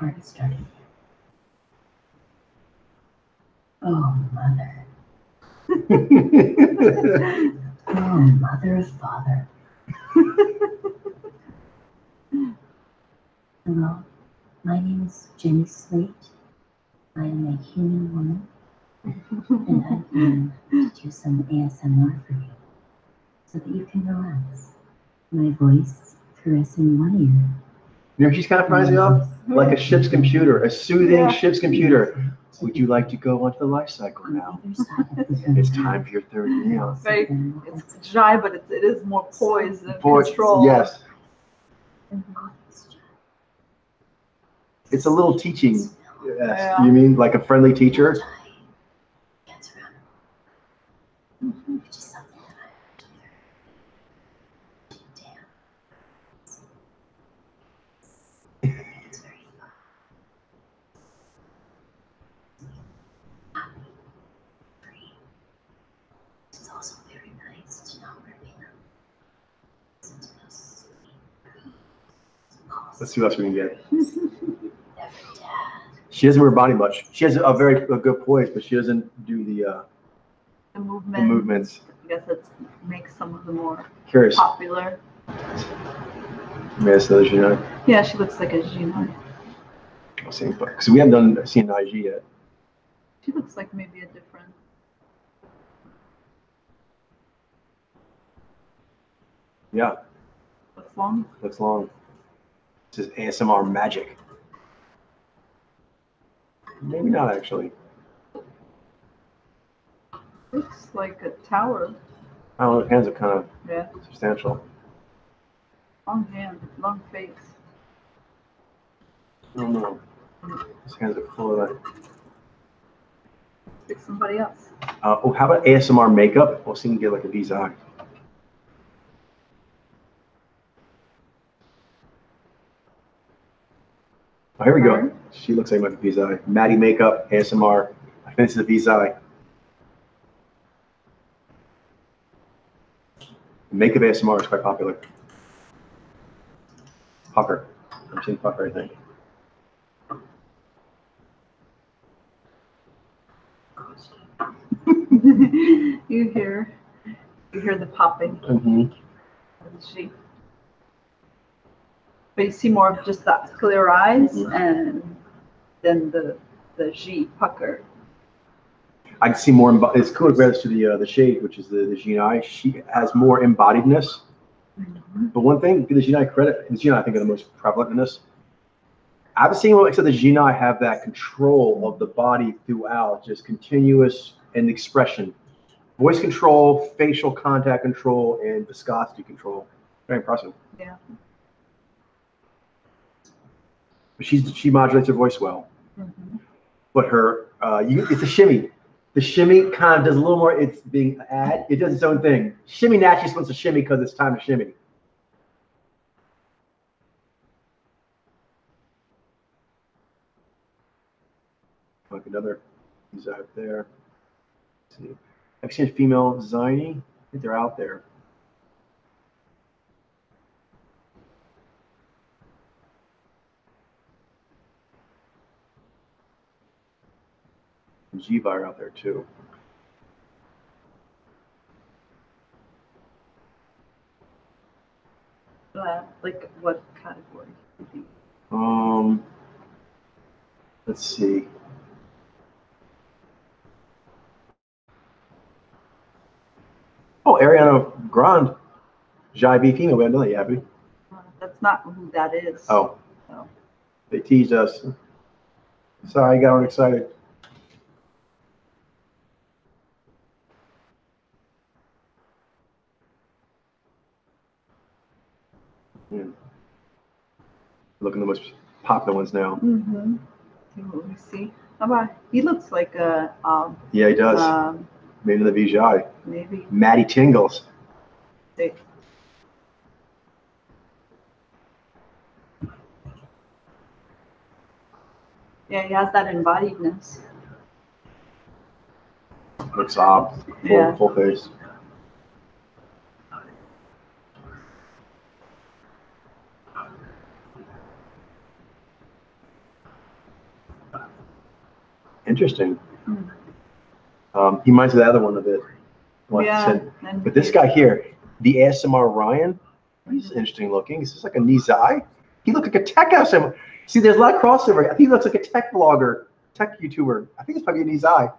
Party started. Oh, mother. Oh, mother of father. Hello, my name is Jenny Slate. I am a human woman, and I'm here to do some ASMR for you, so that you can relax. My voice caressing one ear. You know, she's kind of reminds me of like a ship's computer, a soothing ship's computer. Would you like to go onto the life cycle now? It's time for your third meal. Right. It's shy, but it is more poised and control. Yes. It's a little teaching. Yes. Yeah. You mean like a friendly teacher? It's also very nice to not ripping up. Let's see what else we can get. She doesn't wear body much. She has a good poise, but she doesn't do the movements. I guess that makes some of them more Curious. popular. Maybe that's another G9. Yeah, she looks like a G9. Because we haven't seen an IG yet. She looks like maybe a different. Yeah. Looks long. Looks long. This is ASMR magic. Maybe not actually. Looks like a tower. I don't know. The hands are kind of substantial. Long hand, long face. I don't know. His hands are full of that. Pick somebody else. Oh, how about ASMR makeup? We'll see if we can get like a visa. Oh, here we go. She looks like my visa. Maddie makeup, ASMR. I think this is a visa. Makeup ASMR is quite popular. Pucker. I'm seeing Pucker, I think. You hear the popping. She. But you see more of just that clear eyes and then the G pucker. I can see more. It's cool compared to the shade, which is the G9. She has more embodiedness. But one thing, the G9 credit, the G9 I think are the most prevalent in this. I've seen, like I said, the Gina have that control of the body throughout, just continuous and expression, voice control, facial contact control, and viscosity control. Very impressive. Yeah. But she modulates her voice well. Mm-hmm. But her, it's a shimmy. The shimmy kind of does a little more. It's being it does its own thing. Shimmy naturally supposed to shimmy because it's time to shimmy. Like another is out there. Let's see. Have you seen a female Ziny? I think they're out there. Jiva are out there too. Like what category? Let's see. Oh, Ariana Grande, Jai B female. We haven't done that yet, have we? That's not who that is. Oh, No. they teased us. Sorry, I got excited. Yeah. Looking at the most popular ones now. Mm-hmm. Let me see. How about he looks like a Yeah, he does. Maybe the Vijay. maybe. Maddie Tingles. They, yeah, he has that embodiedness. Looks off. Yeah. Full face. Interesting. He reminds me of the other one a bit. Yeah. But this guy here, the ASMR Ryan, he's interesting looking. He's just like a Nizai. He looks like a tech ASMR. See, there's a lot of crossover. I think he looks like a tech vlogger, tech YouTuber. I think it's probably a Nizai.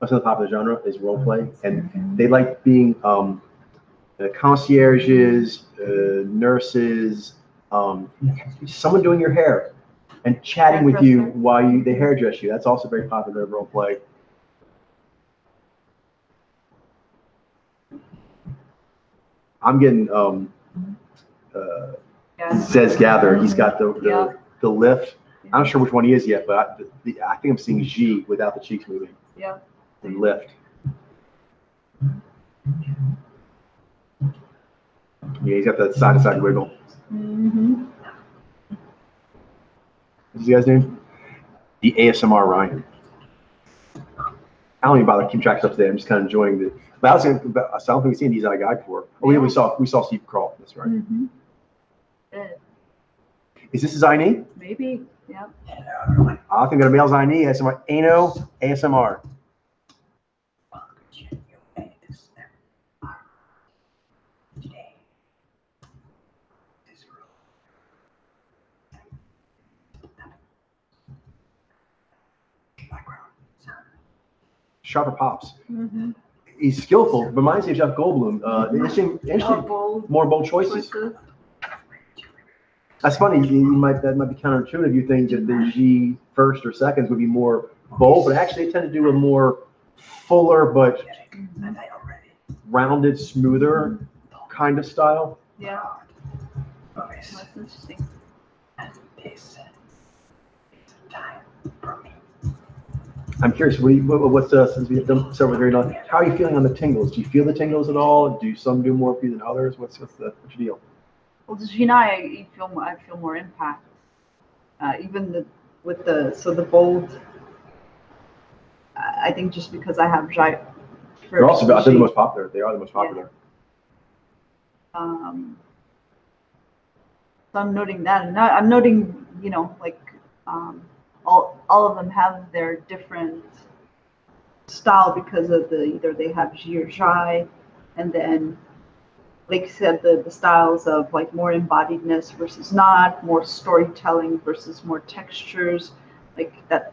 Most of the popular genre is role play, and they like being concierges, nurses, someone doing your hair and chatting with you while they hairdress you. That's also very popular in role play. I'm getting Zez Gather. He's got the lift. I'm not sure which one he is yet, but I think I'm seeing G without the cheeks moving. Yeah. And lift. Yeah, he's got that side to side wiggle. Mm-hmm. What's you guys' name? The ASMR Ryan. I don't even bother keeping track of stuff today. I'm just kind of enjoying the. But I don't think we've seen these on a guide before. Oh, yeah, we saw Steve Crawl. That's right. Mm-hmm. Is this Ziny? Maybe. Yeah. I think that a male Ziny ASMR. Ano ASMR. Sharper pops. Mm-hmm. He's skillful. Reminds me of Jeff Goldblum. Interesting, more bold choices. That's funny. That might be counterintuitive. You think that the G first or seconds would be more bold, but actually they tend to do a more fuller but rounded, smoother kind of style. Yeah. That's interesting. I'm curious, what's since we have done several very long, how are you feeling on the tingles? Do you feel the tingles at all? Do some do more for you than others? What's your deal? Well, the Gina, I feel more impact. Even the bold. I think just because I have Jai. They're also the most popular. They are the most popular. Yeah. So I'm noting that, and I'm noting, like all of them have their different style because of either they have Ji or Jai, and then like you said, the styles of like more embodiedness versus not, more storytelling versus more textures, like that,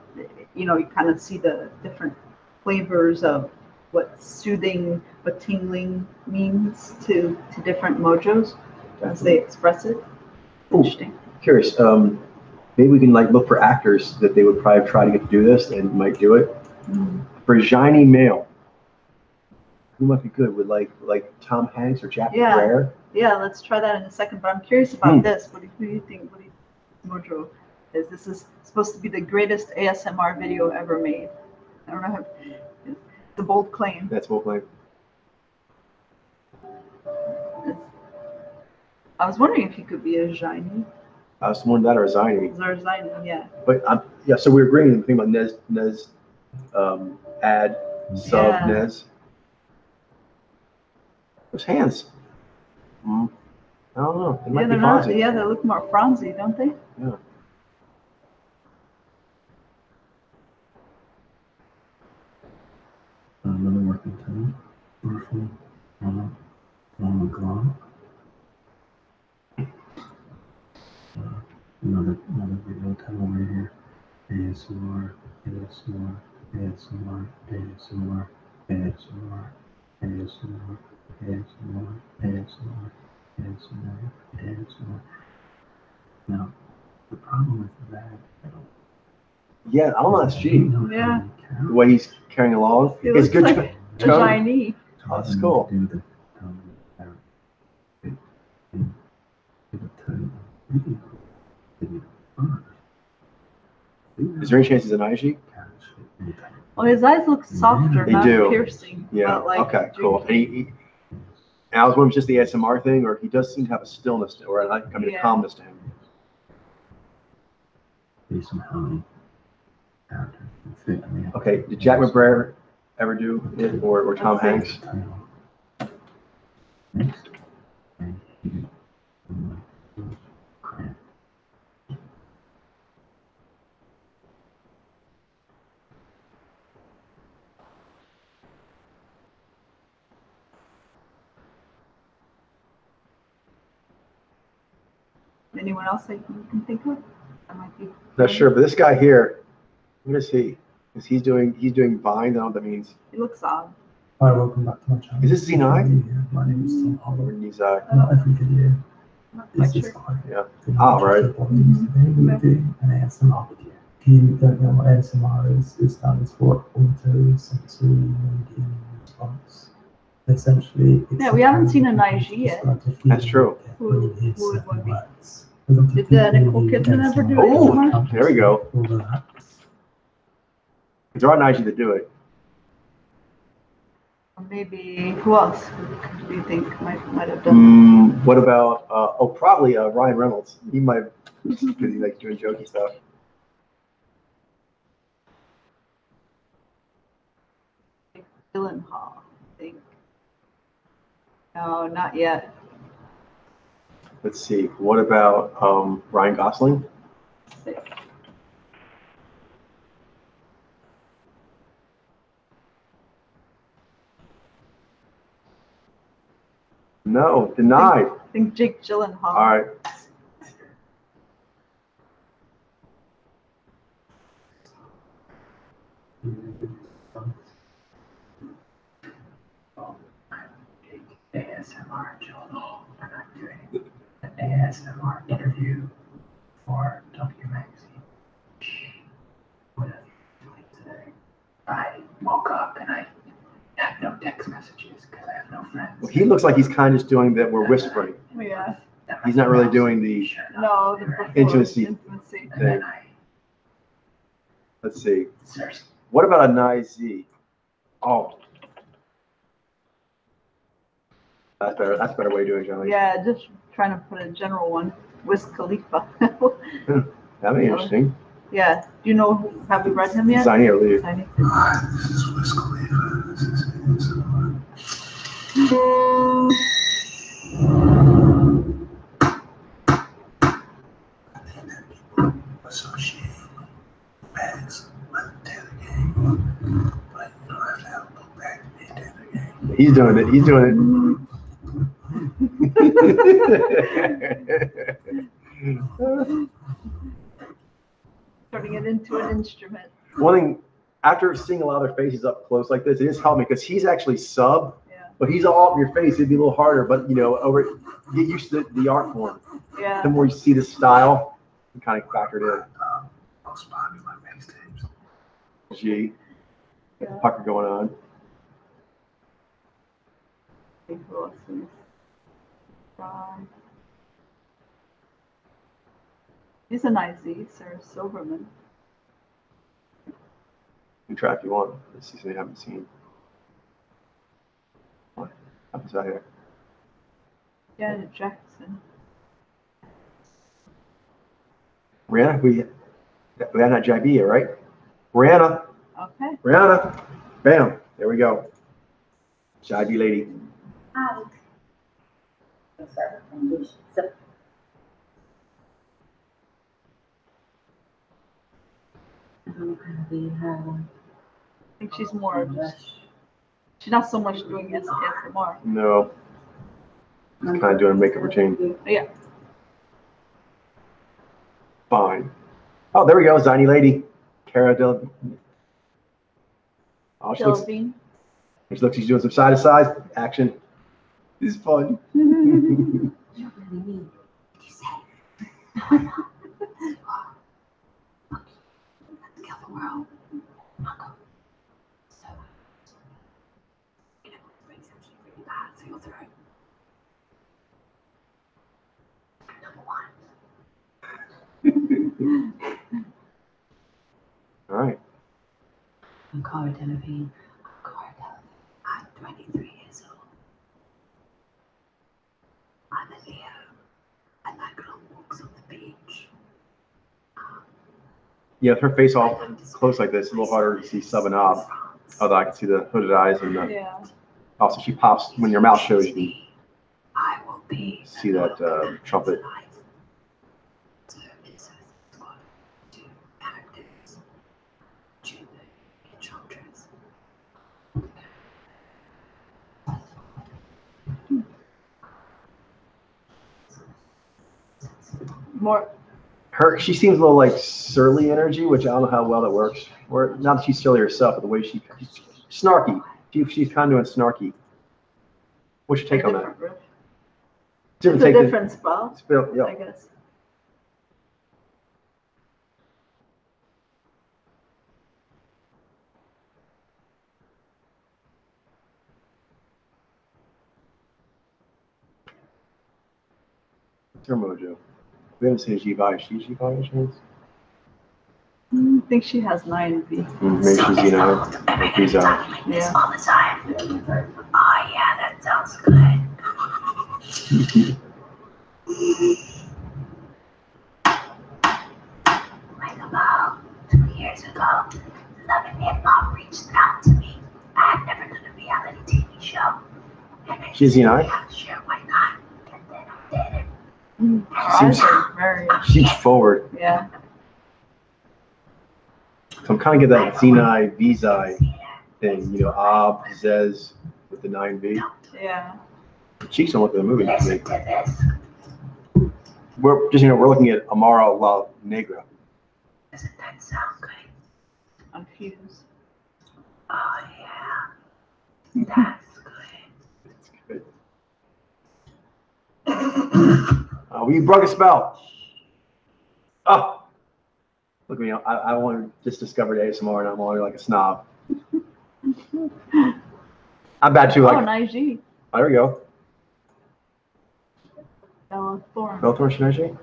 you kind of see the different flavors of what soothing, what tingling means to different mojos. as they express it. Ooh, Interesting. curious. Maybe we can like look for actors that they would probably try to get to do this and might do it. For shiny male, who might be good with like Tom Hanks or Jack McBrayer? Yeah, let's try that in a second. But I'm curious about this. What do you think? What do you think, Mojo? This is supposed to be the greatest ASMR video ever made. I don't know. It's a bold claim. That's bold claim. I was wondering if he could be a shiny. Someone that or Ziny. Or shiny, yeah. But yeah, so we're agreeing the thing about Nez, add, sub, Nez. Those hands. I don't know. They might be Fonzie. Yeah, they look more Franzy, don't they? Yeah. Another working title. Powerful. Glove. Another video title right here. ASMR, ASMR, ASMR, ASMR, ASMR, ASMR, ASMR, ASMR, ASMR, ASMR. Now, the problem with that, Yeah, I don't know. That's G. Yeah. The way he's carrying along. It It's looks good. like a shiny. Oh, that's cool. Is there any chance he's an IG? Well, his eyes look softer, They not do. piercing. Yeah. But like Okay. Cool. And I was wondering if it's just the ASMR thing, or he does seem to have a stillness, or a calmness to him. Okay. Did Jack McBrayer ever do it, or Tom Hanks? Anyone else that you can think of? That might be. Not sure, but this guy here, what is he? Is he's doing Vine? I don't know what that means. He looks odd. Hi, welcome back to my channel. Is this Z9? My name is Tom Hollow. Or Nizai? Not every video Not is quite this sure. quite. Yeah. Today right. we're doing an ASMR video. If you don't know what ASMR is, it stands for Auto Sensory Medium Response. Essentially, it's Yeah, we haven't seen an IG yet. That's true. Who would one be? Did Nicole Kidman ever do Oh, ASMR? there we go. There are IG that do it. Or maybe who else do you think might have done What about? Probably Ryan Reynolds. He might, because he likes doing jokey stuff. that? Gyllenhaal, I think. No, not yet. Let's see. What about Ryan Gosling? Sick. No, denied. I think Jake Gyllenhaal. All right. ASMR Gyllenhaal, and I'm doing an ASMR interview for W Magazine. What are you doing today? I woke up and I had no text messages because I have no friends. Well, he looks like he's kind of just doing that. We're whispering. Yeah. He's not really doing the. No, the before Intimacy. Intimacy. And then I Let's see. searched. What about a nice Z? Oh. That's better. That's a better way of doing it, Johnny. Yeah, just trying to put a general one. Wiz Khalifa. That'd be interesting. Yeah. Do you know? Have we read him yet? Ziny or Lee? Ziny. Hi, this is Wiz Khalifa. This is ASMR. I think that people associate bags with Taylor Gang, but you don't have to have a book bag to be a Taylor Gang. He's doing it. He's doing it. Turning it into an instrument. One thing, after seeing a lot of their faces up close like this, it is helping me because he's actually sub, Yeah. But he's all up in your face. It'd be a little harder, but you know, get used to the art form. Yeah. The more you see the style, you kind of factor it in. I'll spot me my mixtapes. G, Yeah. the pucker going on. He's a nice Z, Sir Silverman. New track you want. Let's see something I haven't seen. What happens out here? Janet Jackson. Rihanna, we haven't had JB yet, right? Rihanna, Okay. Rihanna, bam, there we go. JB lady. Hi. Let's start with foundation. So, I don't know how to be her. I think she's more just, she's not so much doing ASMR. No, just kind of doing a makeup routine. Yeah. Fine. Oh, there we go, Ziny lady. Cara Del. Oh, she looks. Sylvie. She's doing some side to side action. This is fun. You don't really need. Did you say? Let's kill the world. Uncle. So, you know, brings something really bad to your throat. Number one. All right. I'm Cara Delevingne. I'm 23 years old. I'm a Leo. I like long walks on the beach. Yeah, with her face all close like this, it's a little harder to see sub and ob. Although I can see the hooded eyes and Yeah. also she pops when your mouth shows. You can I will be see that trumpet. So it's a squad of 2 characters. Jupiter Enchantress. More. She seems a little like surly energy, which I don't know how well that works. Or not that she's surly herself, but the way she's snarky. She's kind of doing snarky. What's your take on that? Riff. Different It's a take than- different spell, Yeah. I guess. It's her mojo. We haven't seen G-Vi. Is she G-Vi by chance? I think she has 9V. Maybe she's, you know, like these are. Yeah. All the time. Oh yeah, that sounds good. Like about 2 years ago, Love and Hip Hop reached out to me. I had never done a reality TV show. And I She's, you know, yeah, sure, why not? And then I did it. Her eyes are very, she's forward. yeah. So I'm kind of getting that Zenai, Vizai thing, you know, Ob, Zez with the 9V. Yeah. The cheeks don't look like the movie to Listen me. to this. We're just, you know, we're looking at Amara La Negra. Doesn't that sound good? On Fuse. Oh yeah. That's good. It's good. We broke a spell. Oh, look at me. I only just discovered ASMR and I'm only like a snob. I'm bad too. Oh, Like, nice G. there we go. Bella Thorne. Both are Shinaji?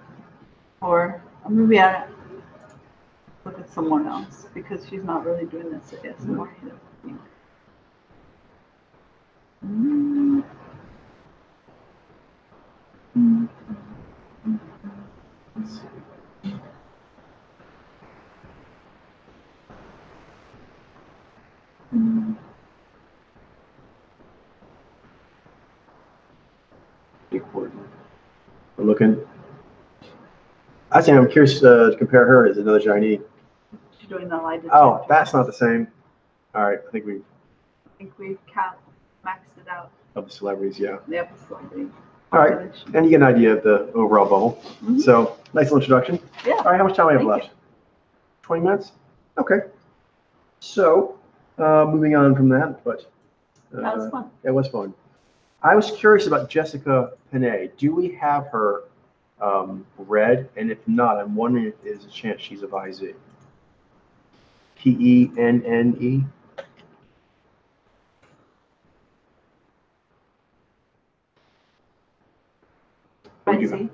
Or maybe I look at someone else because she's not really doing this ASMR either. Mm. Mm. Mm. We're looking. I think I'm curious to compare her as another Chinese. She's doing the light detector. Oh, that's not the same. All right, I think we I think we've maxed it out. of the celebrities, yeah. Yep, slightly. All right, and you get an idea of the overall bubble. Mhm. So nice little introduction. Yeah. All right, how much time do I have Thank left? 20 minutes. Okay. So moving on from that, but That was fun. it was fun. I was curious about Jessica Panay. Do we have her read? And if not, I'm wondering if there's a chance she's of IZ. Penne.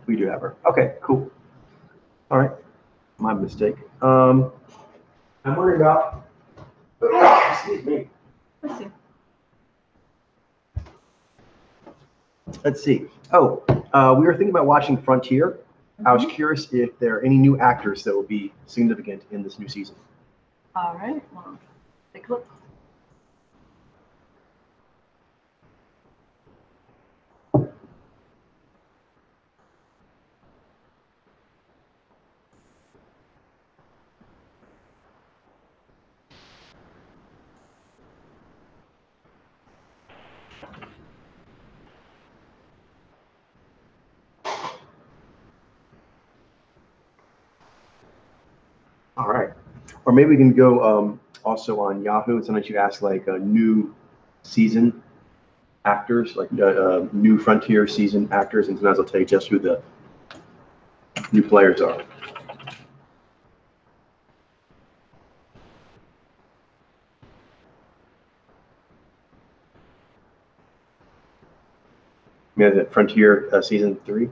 We do have her. Okay, cool. All right, my mistake. I'm wondering about. Excuse me. Let's see. Let's see. Oh, we were thinking about watching Frontier. I was curious if there are any new actors that will be significant in this new season. All right, well, take a look. All right. Or maybe we can go also on Yahoo. Sometimes you ask like new season actors, like new Frontier season actors, and sometimes I'll tell you just who the new players are. Yeah, the Frontier season 3.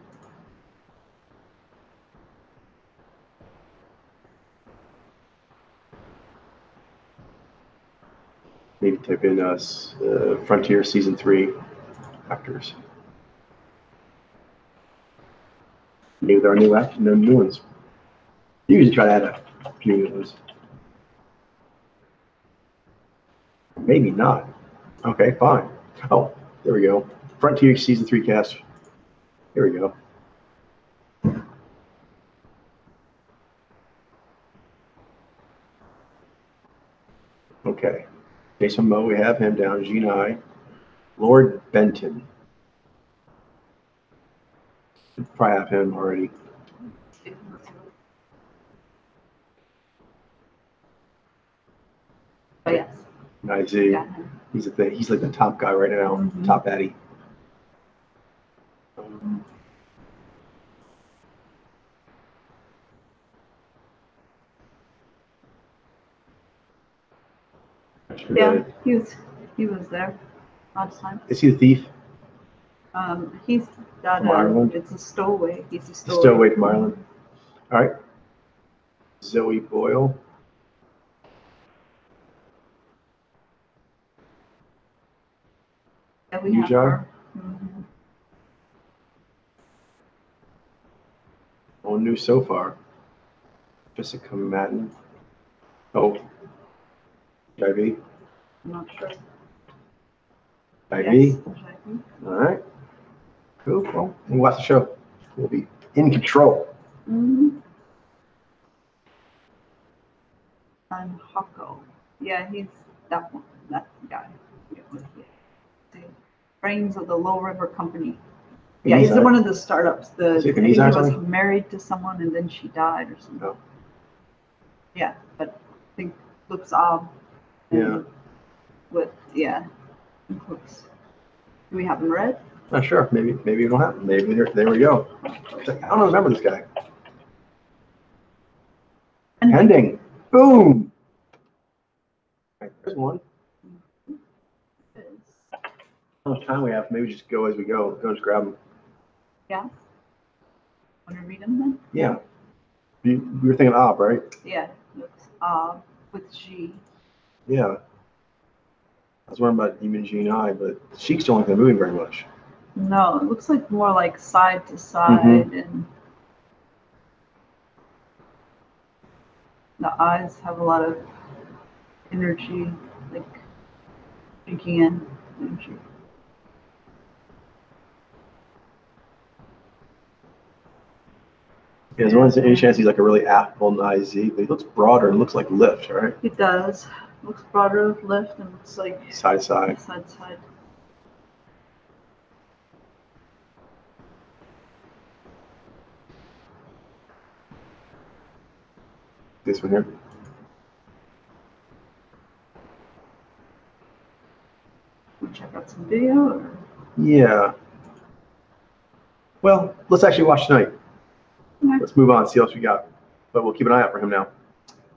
Maybe type in Frontier season 3 actors. Maybe there are new actors, no new ones. You usually try to add a few new ones. Maybe not. Okay, fine. Oh, there we go. Frontier season 3 cast. Here we go. Okay. Jason Moe, we have him down. Gene. Lord Benton. Probably have him already. Oh, yes. I see. Got him. He's like the top guy right now. Top Addy. Yeah, he was there last time. Is he the thief? He's got From Ireland? it's a stowaway. He's a stowaway. Stowaway from Ireland. All right. Zoe Boyle. Yeah, we have Ujai? her. Mm-hmm. All new so far. Jessica Madden. Oh. IV. I'm not sure. IV. Yes, there's IV. All right. Cool. Well, we'll watch the show. We'll be in control. Mm-hmm. And Hako. Yeah, he's that one. That guy. The brains of the Low River Company. Yeah, he's one of the startups. I think he was married to someone and then she died or something. Oh. Yeah, but I think looks odd. Yeah. Looks. Do we have him read? Not sure. Maybe we don't have. Maybe there we go. I don't remember this guy. Pending. Boom. Right, there's one. How much time we have? Maybe just go as we go. Go just grab them. Yeah. Want to read them then? Yeah. We were thinking Ob, right? Yeah. Looks with G. Yeah. I was wondering about even Gene, but Sheik's don't like them moving very much. No, it looks like more like side to side, and the eyes have a lot of energy, like drinking in energy. Yeah, there's any chance he's like a really affable and IZ, but he looks broader and looks like lift, right? It does. Looks broader, lift, and looks like side to side. Side to side. This one here. Check out some video. Or... Yeah. Well, let's actually watch tonight. Okay. Let's move on, see what else we got. But we'll keep an eye out for him now.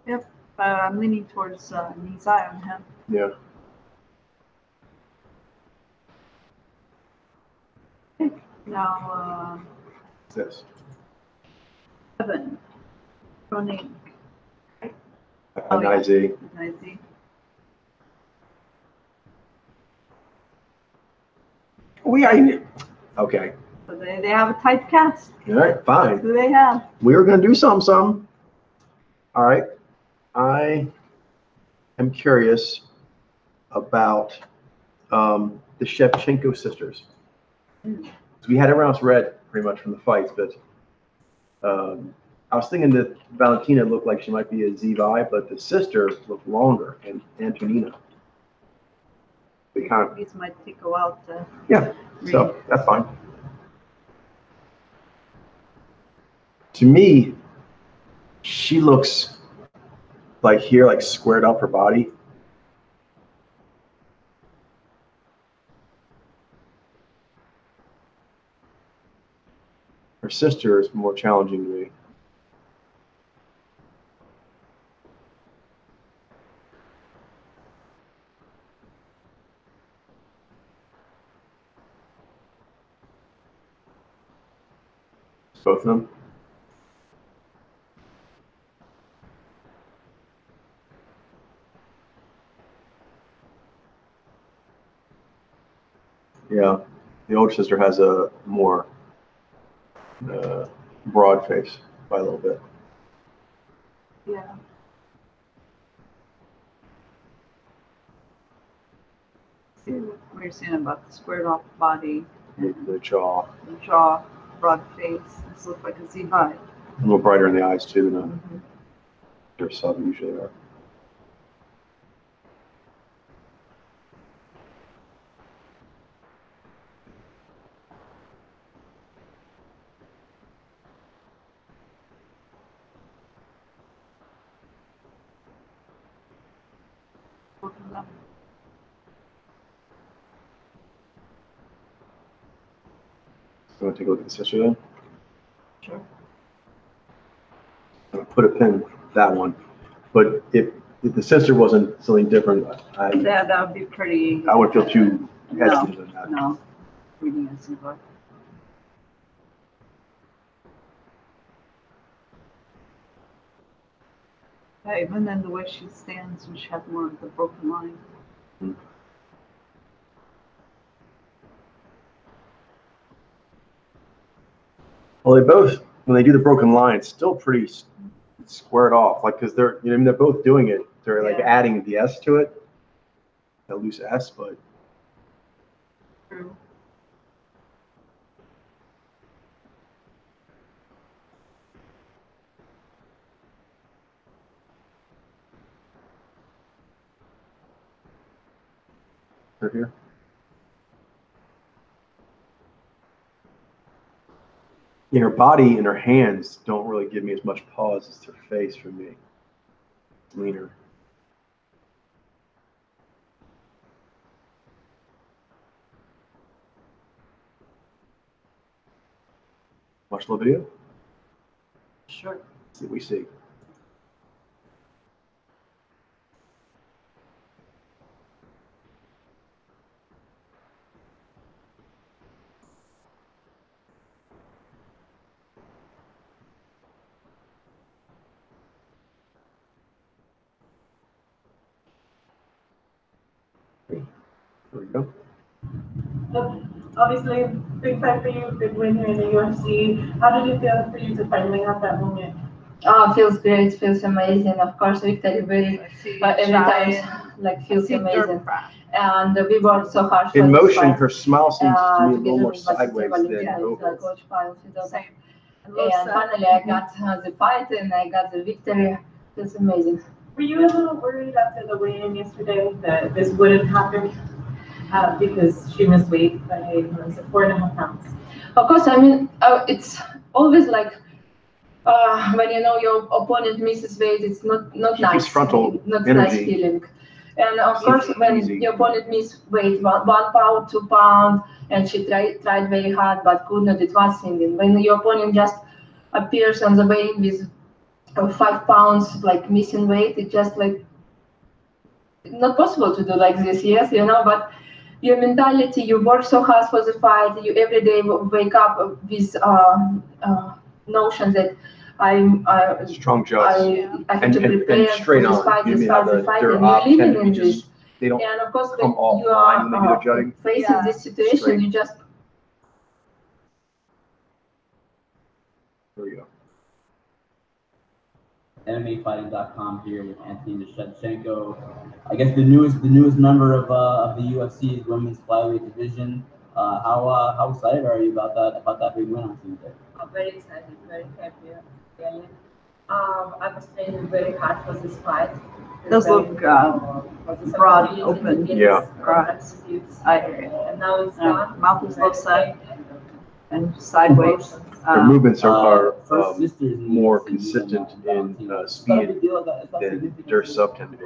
Yep. I'm leaning towards knee eye on him. Yeah. Now, What's this? 7. Running. An IZ. I see. We are. Okay. So they have a tight cast. All right. Fine. That's who they have. We were going to do some. All right. I am curious about the Shevchenko sisters. So we had everyone else read pretty much from the fights, but I was thinking that Valentina looked like she might be a Zivi, but the sister looked longer, and Antonina. We kind of, These might take a while to yeah, read. so that's fine. To me, she looks like here, like squared up her body. Her sister is more challenging to me. Both of them. Yeah, the older sister has a more broad face by a little bit. Yeah. See what you're saying about the squared off body, The jaw, the jaw, broad face. This looks like a Zivi. a little brighter in the eyes too than their sub usually are. Both of them. You want to take a look at the sister then? Sure. I'm gonna put a pin in that one. But if the sister wasn't something different, Yeah, that would be pretty. I wouldn't feel too hesitant on that. No. Reading a Zivi. Yeah, even then the way she stands and she has more of the broken line. Well, they both, when they do the broken line, it's still pretty squared off. Like, because they're, you know, they're both doing it. They're like Yeah. adding the S to it, that loose S, but True. they're here. Yeah, her body and her hands don't really give me as much pause as her face for me. It's leaner. Watch the video. Sure. See what we see. There we go. Obviously, big fight for you, big win here in the UFC. How did it feel for you to finally have that moment? Oh, feels great, feels amazing. Of course, victory very, every time like feels amazing. And we worked so hard for In this motion, fight. her smile seems to me a little Together more with Valentina sideways than Valentina, over. like Coach Piles, Same. and finally I got the fight and I got the victory. Feels amazing. Were you a little worried after the weigh-in yesterday that this wouldn't happen? Because she missed weight by 4.5 pounds. Of course, I mean, it's always like when you know your opponent misses weight, it's not She nice. keeps frontal not energy. nice feeling. And of course, when Easy. the opponent misses weight, 1 pound, 2 pounds, and she tried very hard but could not, it was singing. When your opponent just appears on the weigh with 5 pounds, like missing weight, it's just like not possible to do like this, yes, but your mentality, you work so hard for the fight, you every day wake up with notion that Strong shots. I have to prepare and straight for this on. fight, You this mean fight, how this fight, their and op you're tend living to be in this. just, they don't And of course, come when you offline when they do their jutting. are facing this situation, Straight. you just There we go. MMAfighting.com here with Anthony Shevchenko. I guess the newest member of the UFC's women's flyweight division. How excited are you about that big win on Tuesday? I'm very excited, very happy, really. I was training very hard for this fight. Does look broad, open. Yeah. Right. And now it's done. Mouth is low set and sideways. Their movements are First sisters more in the UFC, consistent in It's not a speed big deal, that's than significant. their sub tend to be.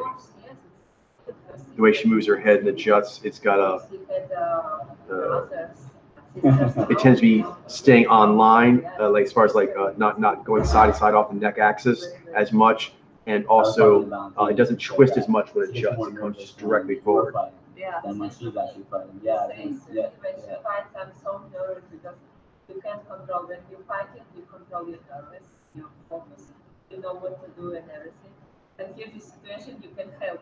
The way she moves her head and the juts, it's got it tends to be staying online, like as far as like not going side to side off the neck axis as much, and also it doesn't twist as much when it juts. It comes just directly forward. Yeah. Than when she's actually fighting. Yeah, When she fights, I'm so nervous because you can't control. When you fight it, you control your nervous, you focus, you know what to do and everything. And here, this situation, you can help.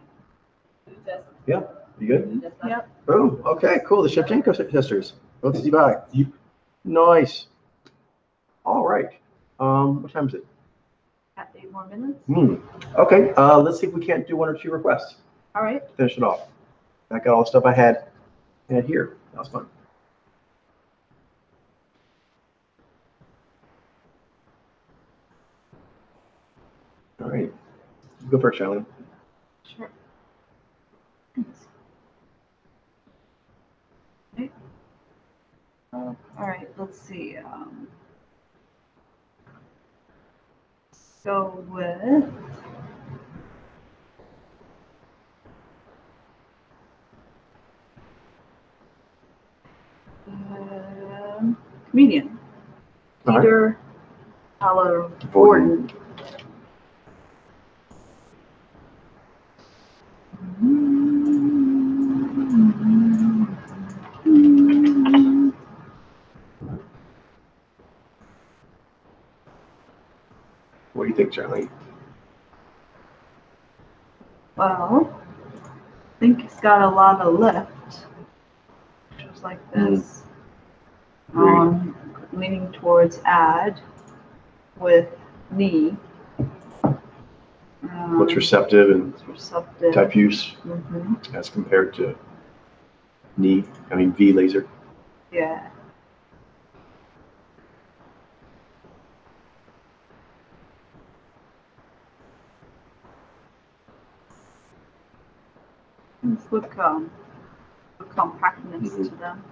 You just. Yeah. You good? Just Yep. Boom. Okay. Cool. The Shevchenko sisters. Both easy by. Nice. All right. What time is it? At 8 more minutes. Okay. Let's see if we can't do 1 or 2 requests. All right. Finish it off. I got all the stuff I had here. That was fun. All right. Go first, Charlene. Sure. Okay. All right, let's see. Go with comedian All right. Peter Hallervorden. What do you think, Charlene? Well, I think he's got a lot of lift. Just like this. Leaning towards ad with knee. Looks receptive and receptive. diffuse Mm-hmm. as compared to V laser. Yeah. Look compactness to them.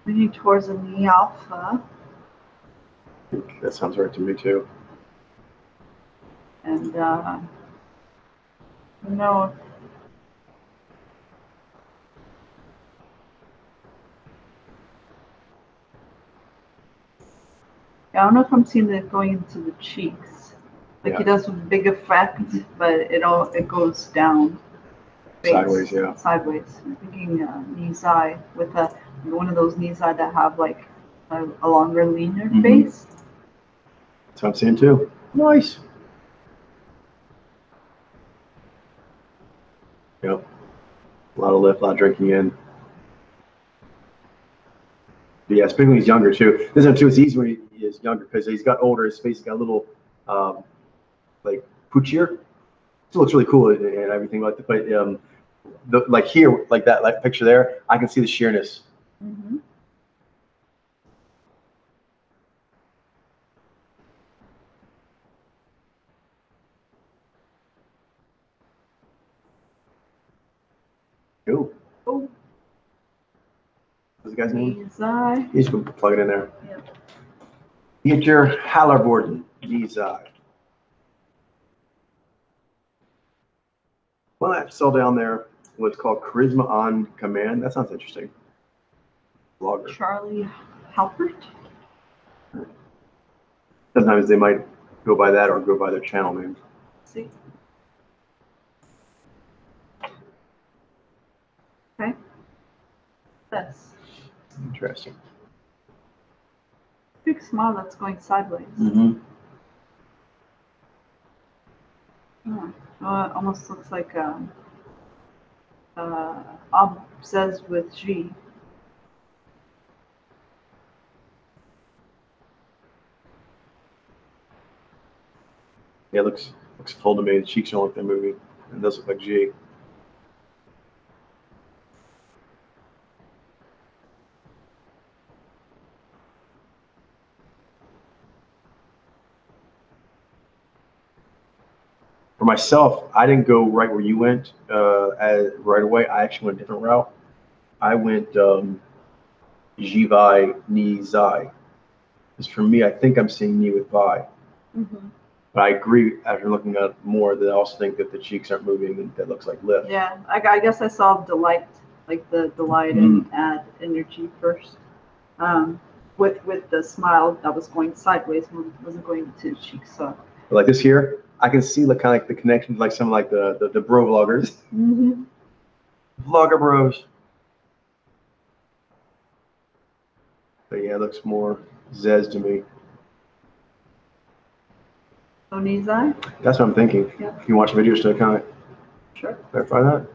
Leaning towards a knee alpha. I think that sounds right to me too. And I don't know if I'm seeing it going into the cheeks. Like he does with big effect, but it goes down. Sideways, yeah. Sideways. I'm thinking knees eye with one of those knees eye that have like a longer, leaner face. That's what I'm seeing too. Nice. Yep. A lot of lift, a lot of drinking in. But yeah, especially when he's younger too. This one too, it's easy when he is younger because he's got older. His face has got a little like poochier. Still looks really cool and everything like that. But like here, like that picture there, I can see the sheerness. Mm-hmm. Cool. Oh. What's the guy's name? Knees eye. You just go plug it in there. Yep. Get your Hallervorden knees eye. Well, I saw down there what's called Charisma on Command. That sounds interesting. Blogger. Charlie Halpert. Sometimes they might go by that or go by their channel name. See. Okay. This Interesting. big smile that's going sideways. Mm-hmm. Oh, it almost looks like says with G. Yeah, it looks full to me. The cheeks don't look that movie. It does look like G. For myself, I didn't go right where you went right away. I actually went a different route. I went Jivai, Ni, Zai. Because for me, I think I'm seeing Ni with Vi. Mm-hmm. But I agree, after looking at it more, that I also think that the cheeks aren't moving and that looks like lift. Yeah, I guess I saw delight, like the delight and add energy first. With the smile that was going sideways, wasn't going to the cheeks. So But like this here, I can see like kind of like the connection, like some like the bro vloggers. mm-hmm. Vlogger bros. But yeah, it looks more Zez to me. Onizai? That's what I'm thinking. Yeah. If you watch videos to kind of Sure. clarify that.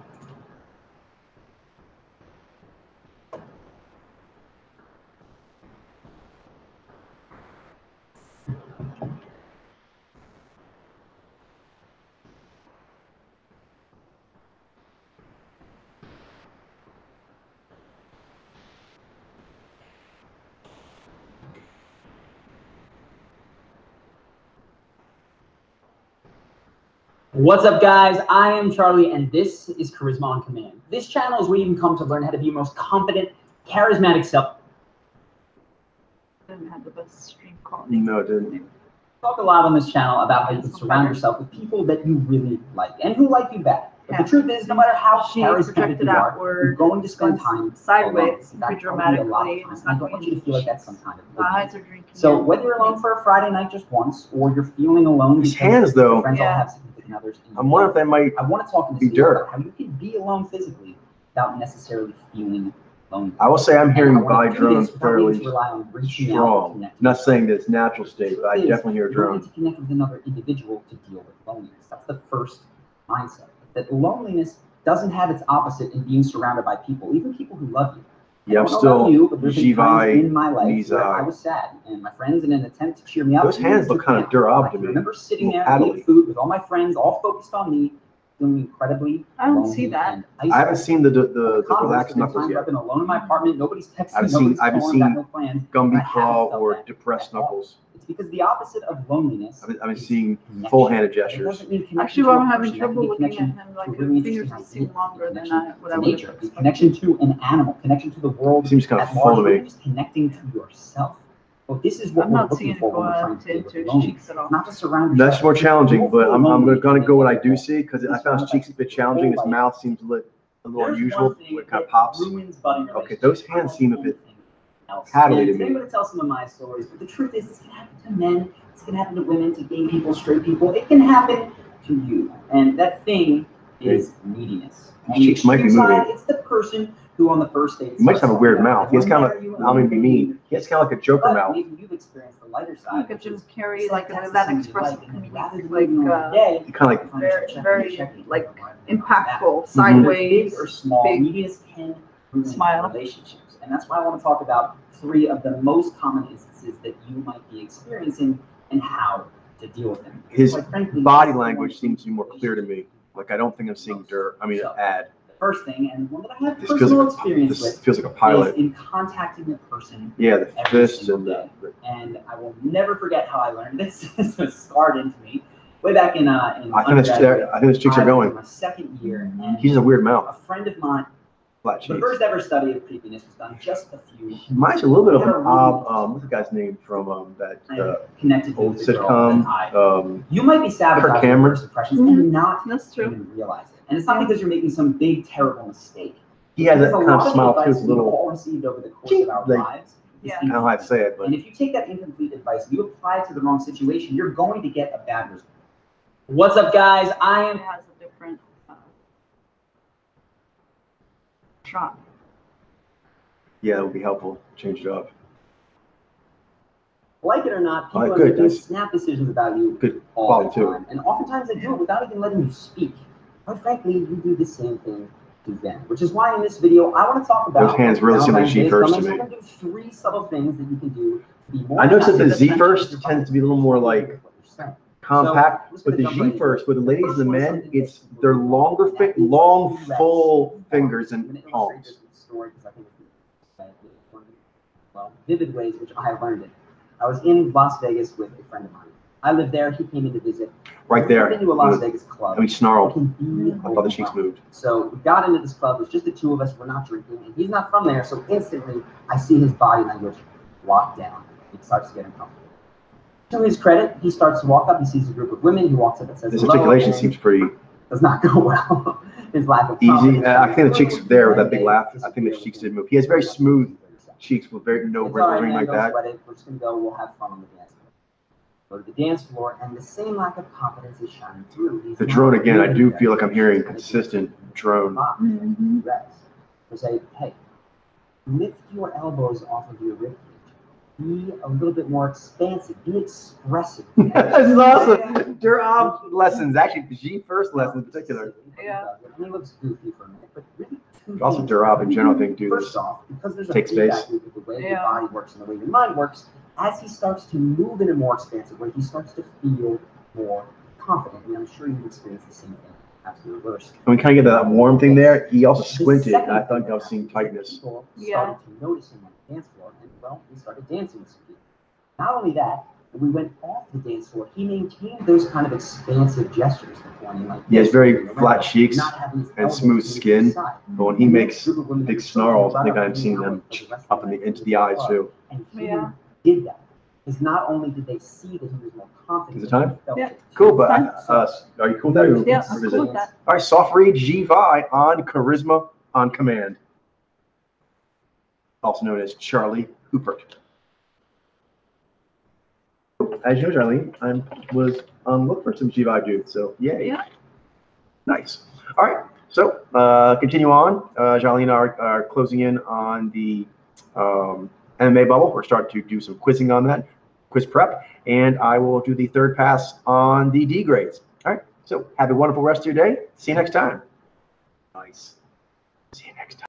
What's up, guys? I am Charlie, and this is Charisma on Command. This channel is where you can come to learn how to be your most confident, charismatic self. Didn't have the best stream quality. No, it didn't. Talk a lot on this channel about how you can surround yourself with people that you really like and who like you back. But the truth is, no matter how She charismatic projected you are, outward, you're going to spend time sideways, alone. pretty That's gonna be a lot of dramatically. time. It's I not don't want going you to feel like that's some kind of The eyes are drinking. So in. whether you're alone for a Friday night just once, or you're feeling alone These because hands, though. your friends all Yeah. have significant others, and I'm wondering if they might I want to talk in this be video dirt. about how you can be alone physically without necessarily feeling lonely. I will say I'm hearing And I wanna Vi do drones this without needing fairly to rely on reaching out and strong. connecting. Not saying that it's natural state, but I definitely hear a You don't drone. need to connect with another individual to deal with loneliness. That's the first mindset. That loneliness doesn't have its opposite in being surrounded by people, even people who love you. Yeah, I'm I don't know about still you, but there's been times Jivai, in my life where I Nizai. was sad, and my friends, in an attempt to cheer me up, Those hands look kind of durable I to can me. remember sitting there Paddly. eating food with all my friends, all focused on me, feeling incredibly I don't lonely see that. and I haven't isolated. seen the Conversely, relaxed there's knuckles times yet. I've been alone in my apartment, nobody's texting, I haven't nobody's seen calling, got no plans. Gumby I haven't crawl felt or that depressed at all. knuckles. It's because the opposite of loneliness. I've been is seeing connection. full-handed It gestures. doesn't mean connection Actually, to while a I'm having person. That trouble can be looking at connection him, to like a his really fingers interesting just seem idea. longer than Connection what to I would nature, have the expected. connection to an animal, connection to the world Seems kind of at full large, to or me. just connecting to yourself. Well, this is what I'm we're not looking seeing it for go when we're trying out to deal into with his loneliness. cheeks at all. Not to surround yourself. That's more challenging, You'll but feel I'm lonely going to and go what I make do it see, because Be I found surrounded his by cheeks a bit people challenging. His whole mouth seems a little There's unusual. one thing It kind of that pops. ruins budding Okay, those relationships hands seem a bit anything else. paddly And to today I'm me. going to tell some of my stories, but the truth is, this can happen to men, this can happen to women, to gay people, straight people. It can happen to you, and that thing is neediness. His On the cheeks might be extreme side, moving. it's the person who on the first date He might just have a starts weird talking about mouth. He has kind of, how you I don't mean to be mean, he has kind of like a Joker but mouth. maybe you've experienced the lighter You side. could which just is carry it's like texting that somebody you expressive like, and comedic, rather than like leaving on the day, Kind of like very impactful, big sideways, or small, big neediness can ruin smile. relationships, and that's why I want to talk about 3 of the most common instances that you might be experiencing and how to deal with them. his Quite frankly, body this is language one seems to be more clear to me. Like I don't think I'm seeing So, ad. The first thing, and one that I have This feels personal like experience this with, feels like a is pilot. in contacting the person. Yeah, the every fist single and day. the And I will never forget how I learned this. This was scarred into me way back in I think undergraduate. his cheeks are I was going. in my second year, and He's a weird a mouth, friend of mine, flat the cheeks. first ever study of creepiness was done just a few. He reminds me a little bit of an what's the guy's name from that Connected old with the girl sitcom? that you might be sabotaging Cameron? first impressions and not That's true. even realize it. And it's not because you're making some big, terrible mistake. He has that Because kind a of lot of smile the too. advice It's a we've little, all received over the course of our like, lives is Yeah. I don't know how to say it, but and if you take that incomplete advice, you apply it to the wrong situation, you're going to get a bad result. What's up, guys? I am It has a different shot. yeah, it would be helpful. Change it up. Like it or not, people All right, are good, making nice. snap decisions about you Good all quality the too. time. And oftentimes they do it without even letting you speak. But frankly, you do the same thing to them. Which is why in this video, I want to talk about Those hands really seem like Valentine's G Day is first coming, to so me. we're going to do 3 subtle things that you can do to be more I noticed that the attractive Z to first your tends to be a little more like what you're saying. compact, So, but the jump G right in. first with the ladies and the First one is men, something it's that they're you longer, and that is long, to rest full arms. fingers I'm and gonna illustrate palms. this with a story because I think it's one of the, well, vivid ways which I learned it. I was in Las Vegas with a friend of mine. I lived there. He came in to visit. Right there. We've been to a Las Vegas club. And we snarled. It can be I thought the cheeks overwhelming. moved. So we got into this club. It was just the 2 of us. We're not drinking, and he's not from there. So instantly, I see his body language lock down. He starts to get uncomfortable. To his credit, he starts to walk up. He sees a group of women. He walks up and says This hello. articulation and seems pretty does not go well. His lack of easy. confidence I think the cheeks shows. there with that big laugh. I think the cheeks did move. He has very smooth cheeks with very no It's all right, wrinkles or anything man, like don't that. sweat it. We're just gonna go. We'll have fun on the dance floor. Go to the dance floor, and the same lack of confidence is shining through. He's The not drone again, I really do there. feel like I'm hearing He's gonna consistent do drone. Mhm. rest. To say, hey, lift your elbows off of your ribcage. Be a little bit more expansive. Be expressive. This is awesome. Durab lessons, actually the G first lesson in particular. Yeah. And he looks goofy for a minute, but really two Also things. Durab in general, I think, do First this. off, because there's a Take feedback space. loop with the way your Yeah. body works and the way your mind works, as he starts to move in a more expansive way, he starts to feel more confident. And I'm sure you've experienced the same thing, absolutely reversed. And we kind of get that warm thing there. He also The squinted, and I second thought thing I was that seeing happened is that tightness. People Yeah. started to notice him on the dance floor, and well, we started dancing with some people. Not only that, when we went off the dance floor, he maintained those kind of expansive gestures, the pointing like He has this, very moving flat around, cheeks not having his and elbows smooth moved to the skin. side. But when he And the makes next group of women big that we spoke to snarls, I got think up I'm and seeing hung out them with the rest of up in them into the eyes club. too. And he Yeah. did that. Because not only did they see that he was more confident, Is it time? but they felt Yeah. it too. Cool, but Fine. are you cool with that? Or Yeah, I'm revisit? cool with that. All right, soft read G-Vi on Charisma on Command, also known as Charlie Hooper. As you know, Charlie, I was on look for some G-Vi dudes, so yay. Yeah. Nice. All right, so continue on. Charlie and I are closing in on the MMA bubble. We're starting to do some quizzing on that, quiz prep, and I will do the third pass on the D grades. All right, so have a wonderful rest of your day. See you next time. Nice. See you next time.